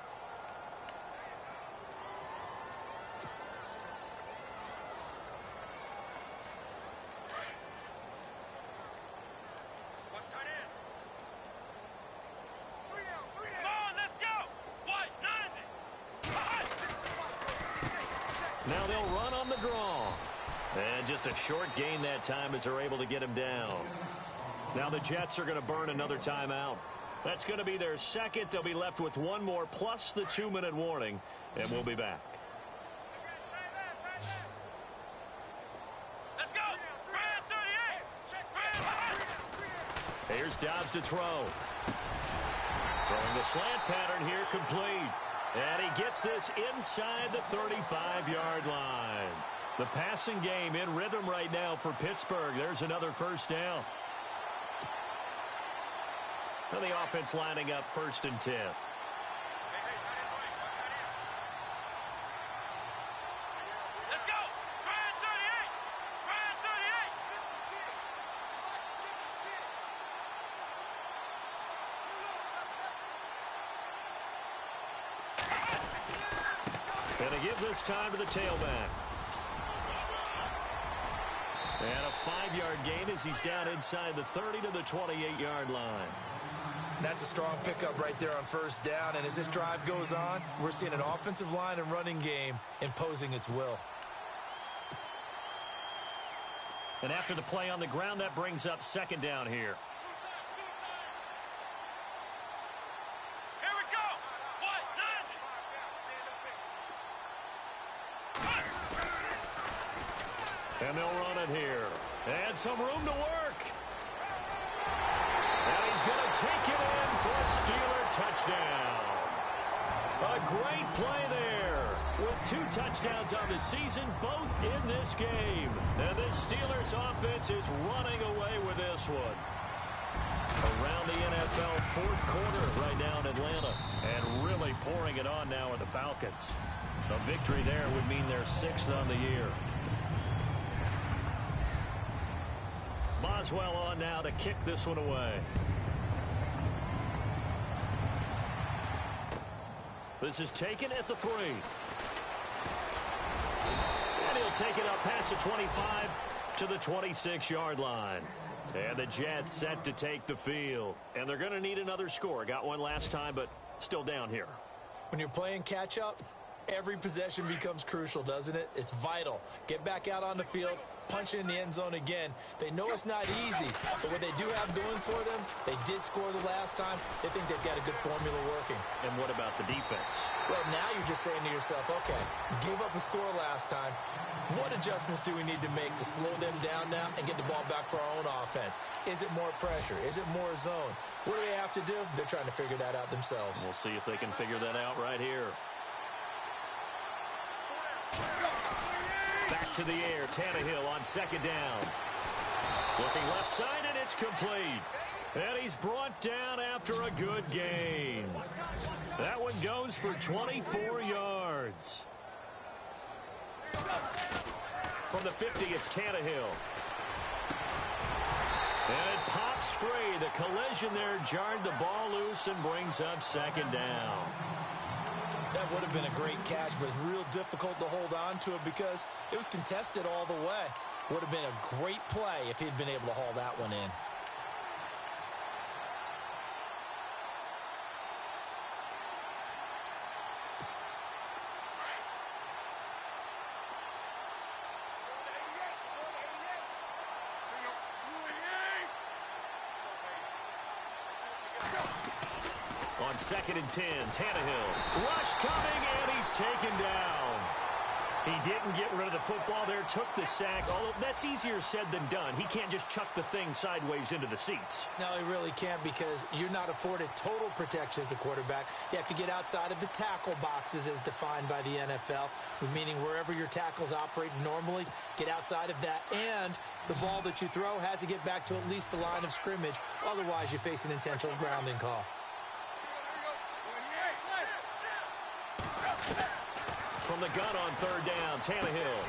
Now they'll run on the draw. And just a short gain that time as they're able to get him down. Now the Jets are going to burn another timeout. That's going to be their 2nd. They'll be left with 1 more plus the 2-minute warning. And we'll be back. Let's go. Brand 38. Here's Dobbs to throw. Throwing the slant pattern here, complete. And he gets this inside the 35-yard line. The passing game in rhythm right now for Pittsburgh. There's another first down. And the offense lining up 1st and 10. Let's go! Ryan 38! Ryan 38! Going to give this time to the tailback. And a 5-yard gain as he's down inside the 30 to the 28-yard line. That's a strong pickup right there on 1st down. And as this drive goes on, we're seeing an offensive line and running game imposing its will. And after the play on the ground, that brings up 2nd down here. Here we go! And they'll run it here. And some room to work. And he's going to take it in for a Steeler touchdown. A great play there. With 2 touchdowns on the season, both in this game. And this Steelers offense is running away with this one. Around the NFL 4th quarter right now in Atlanta. And really pouring it on now are the Falcons. A victory there would mean they're 6th on the year. Boswell on now to kick this one away. This is taken at the 3. And he'll take it up past the 25 to the 26-yard line. And the Jets set to take the field. And they're going to need another score. Got one last time, but still down here. When you're playing catch-up, every possession becomes crucial, doesn't it? It's vital. Get back out on the field, punch in the end zone again. They know it's not easy, but what they do have going for them, they did score the last time. They think they've got a good formula working. And what about the defense? Well, now you're just saying to yourself, okay, we gave up a score last time. What adjustments do we need to make to slow them down now and get the ball back for our own offense? Is it more pressure? Is it more zone? What do they have to do? They're trying to figure that out themselves. We'll see if they can figure that out right here. Back to the air, Tannehill on 2nd down. Looking left side, and it's complete. And he's brought down after a good gain. That one goes for 24 yards. From the 50, it's Tannehill. And it pops free. The collision there jarred the ball loose and brings up 2nd down. That would have been a great catch, but it's real difficult to hold on to it because it was contested all the way. Would have been a great play if he'd been able to haul that one in. On 2nd and 10, Tannehill. Rush coming, and he's taken down. He didn't get rid of the football there, took the sack. Although that's easier said than done. He can't just chuck the thing sideways into the seats. No, he really can't because you're not afforded total protection as a quarterback. You have to get outside of the tackle boxes as defined by the NFL, meaning wherever your tackles operate normally, get outside of that. And the ball that you throw has to get back to at least the line of scrimmage. Otherwise, you face an intentional grounding call. From the gun on 3rd down, Tannehill.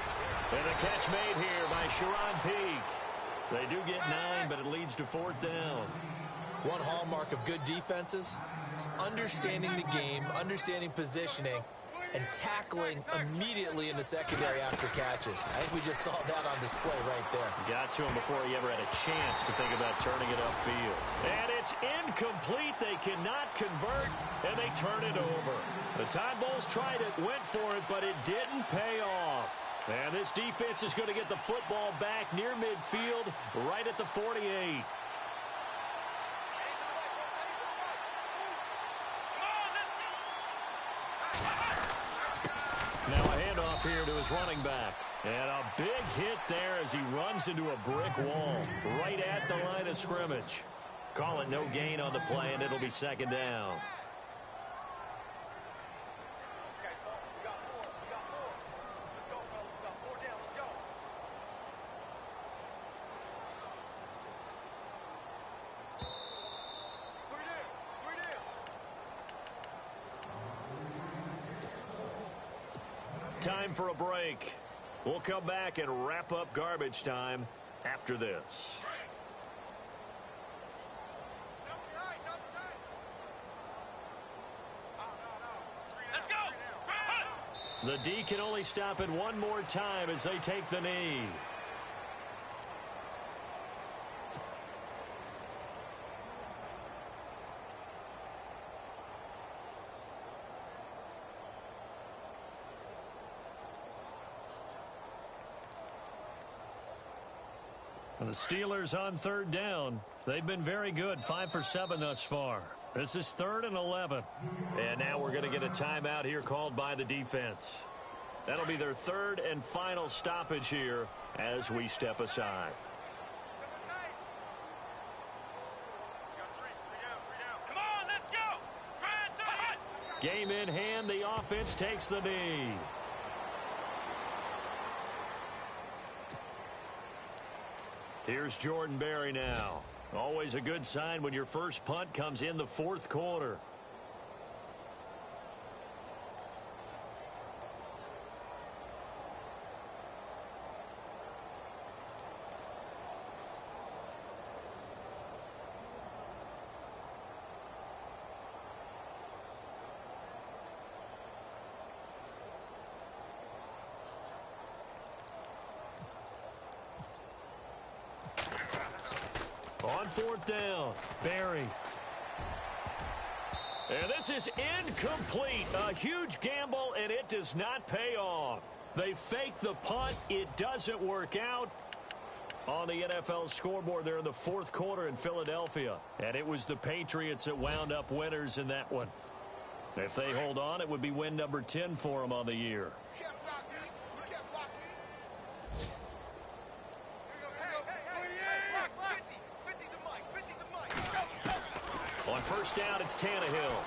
And the catch made here by Sharon Peak. They do get 9, but it leads to 4th down. One hallmark of good defenses is understanding the game, understanding positioning, and tackling immediately in the secondary after catches. I think we just saw that on display right there. Got to him before he ever had a chance to think about turning it upfield. And it's incomplete. They cannot convert, and they turn it over. The Tide Bulls tried it, went for it, but it didn't pay off. And this defense is going to get the football back near midfield, right at the 48. Now a handoff here to his running back. And a big hit there as he runs into a brick wall right at the line of scrimmage. Call it no gain on the play, and it'll be 2nd down. Time for a break. We'll come back and wrap up garbage time after this. The D can only stop it one more time as they take the knee. And the Steelers on third down. They've been very good, 5 for 7 thus far. This is 3rd and 11. And now we're going to get a timeout here called by the defense. That'll be their 3rd and final stoppage here as we step aside. Come on, let's go. Game in hand, the offense takes the knee. Here's Jordan Berry now. Always a good sign when your first punt comes in the 4th quarter. On 4th down, Berry. And this is incomplete. A huge gamble, and it does not pay off. They fake the punt. It doesn't work out. On the NFL scoreboard there in the 4th quarter in Philadelphia. And it was the Patriots that wound up winners in that one. If they hold on, it would be win number 10 for them on the year. On 1st down, it's Tannehill.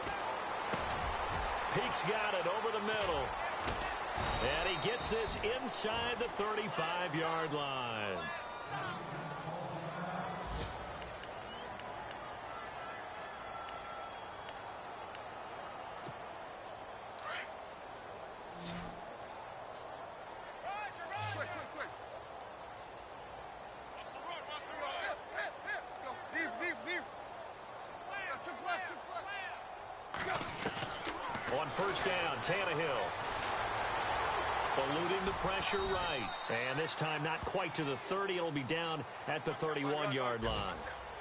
Peek's got it over the middle. And he gets this inside the 35-yard line. On 1st down, Tannehill. Eluding the pressure right. And this time not quite to the 30. It'll be down at the 31-yard line.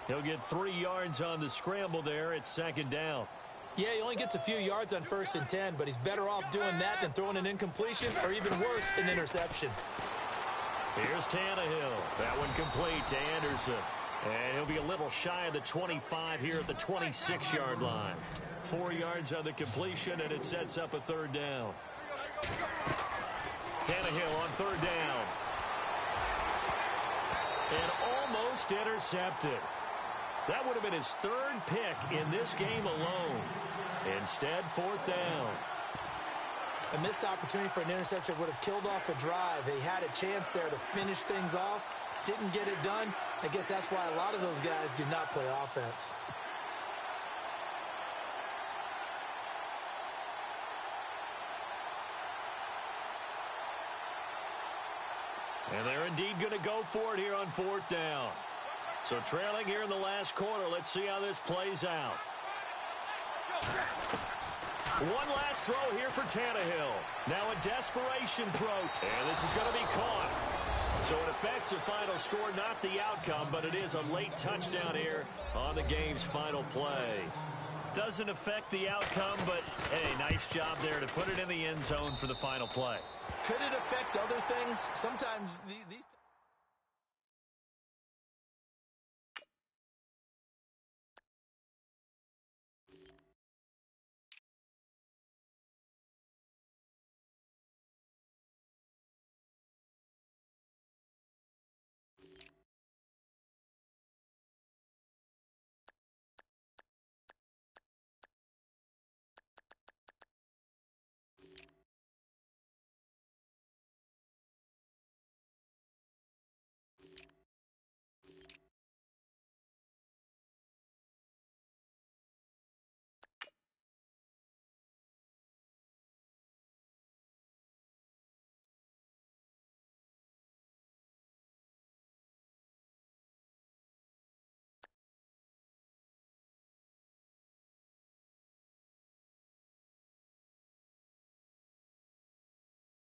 He'll get 3 yards on the scramble there. It's 2nd down. Yeah, he only gets a few yards on 1st and 10, but he's better off doing that than throwing an incompletion or even worse, an interception. Here's Tannehill. That one complete to Anderson. And he'll be a little shy of the 25 here at the 26-yard line. 4 yards on the completion, and it sets up a 3rd down. Tannehill on 3rd down. And almost intercepted. That would have been his 3rd pick in this game alone. Instead, 4th down. A missed opportunity for an interception would have killed off a drive. They had a chance there to finish things off. Didn't get it done. I guess that's why a lot of those guys do not play offense. And they're indeed going to go for it here on 4th down. So trailing here in the last quarter. Let's see how this plays out. One last throw here for Tannehill. Now a desperation throw. And this is going to be caught. So it affects the final score, not the outcome, but it is a late touchdown here on the game's final play. Doesn't affect the outcome, but, hey, nice job there to put it in the end zone for the final play. Could it affect other things? Sometimes these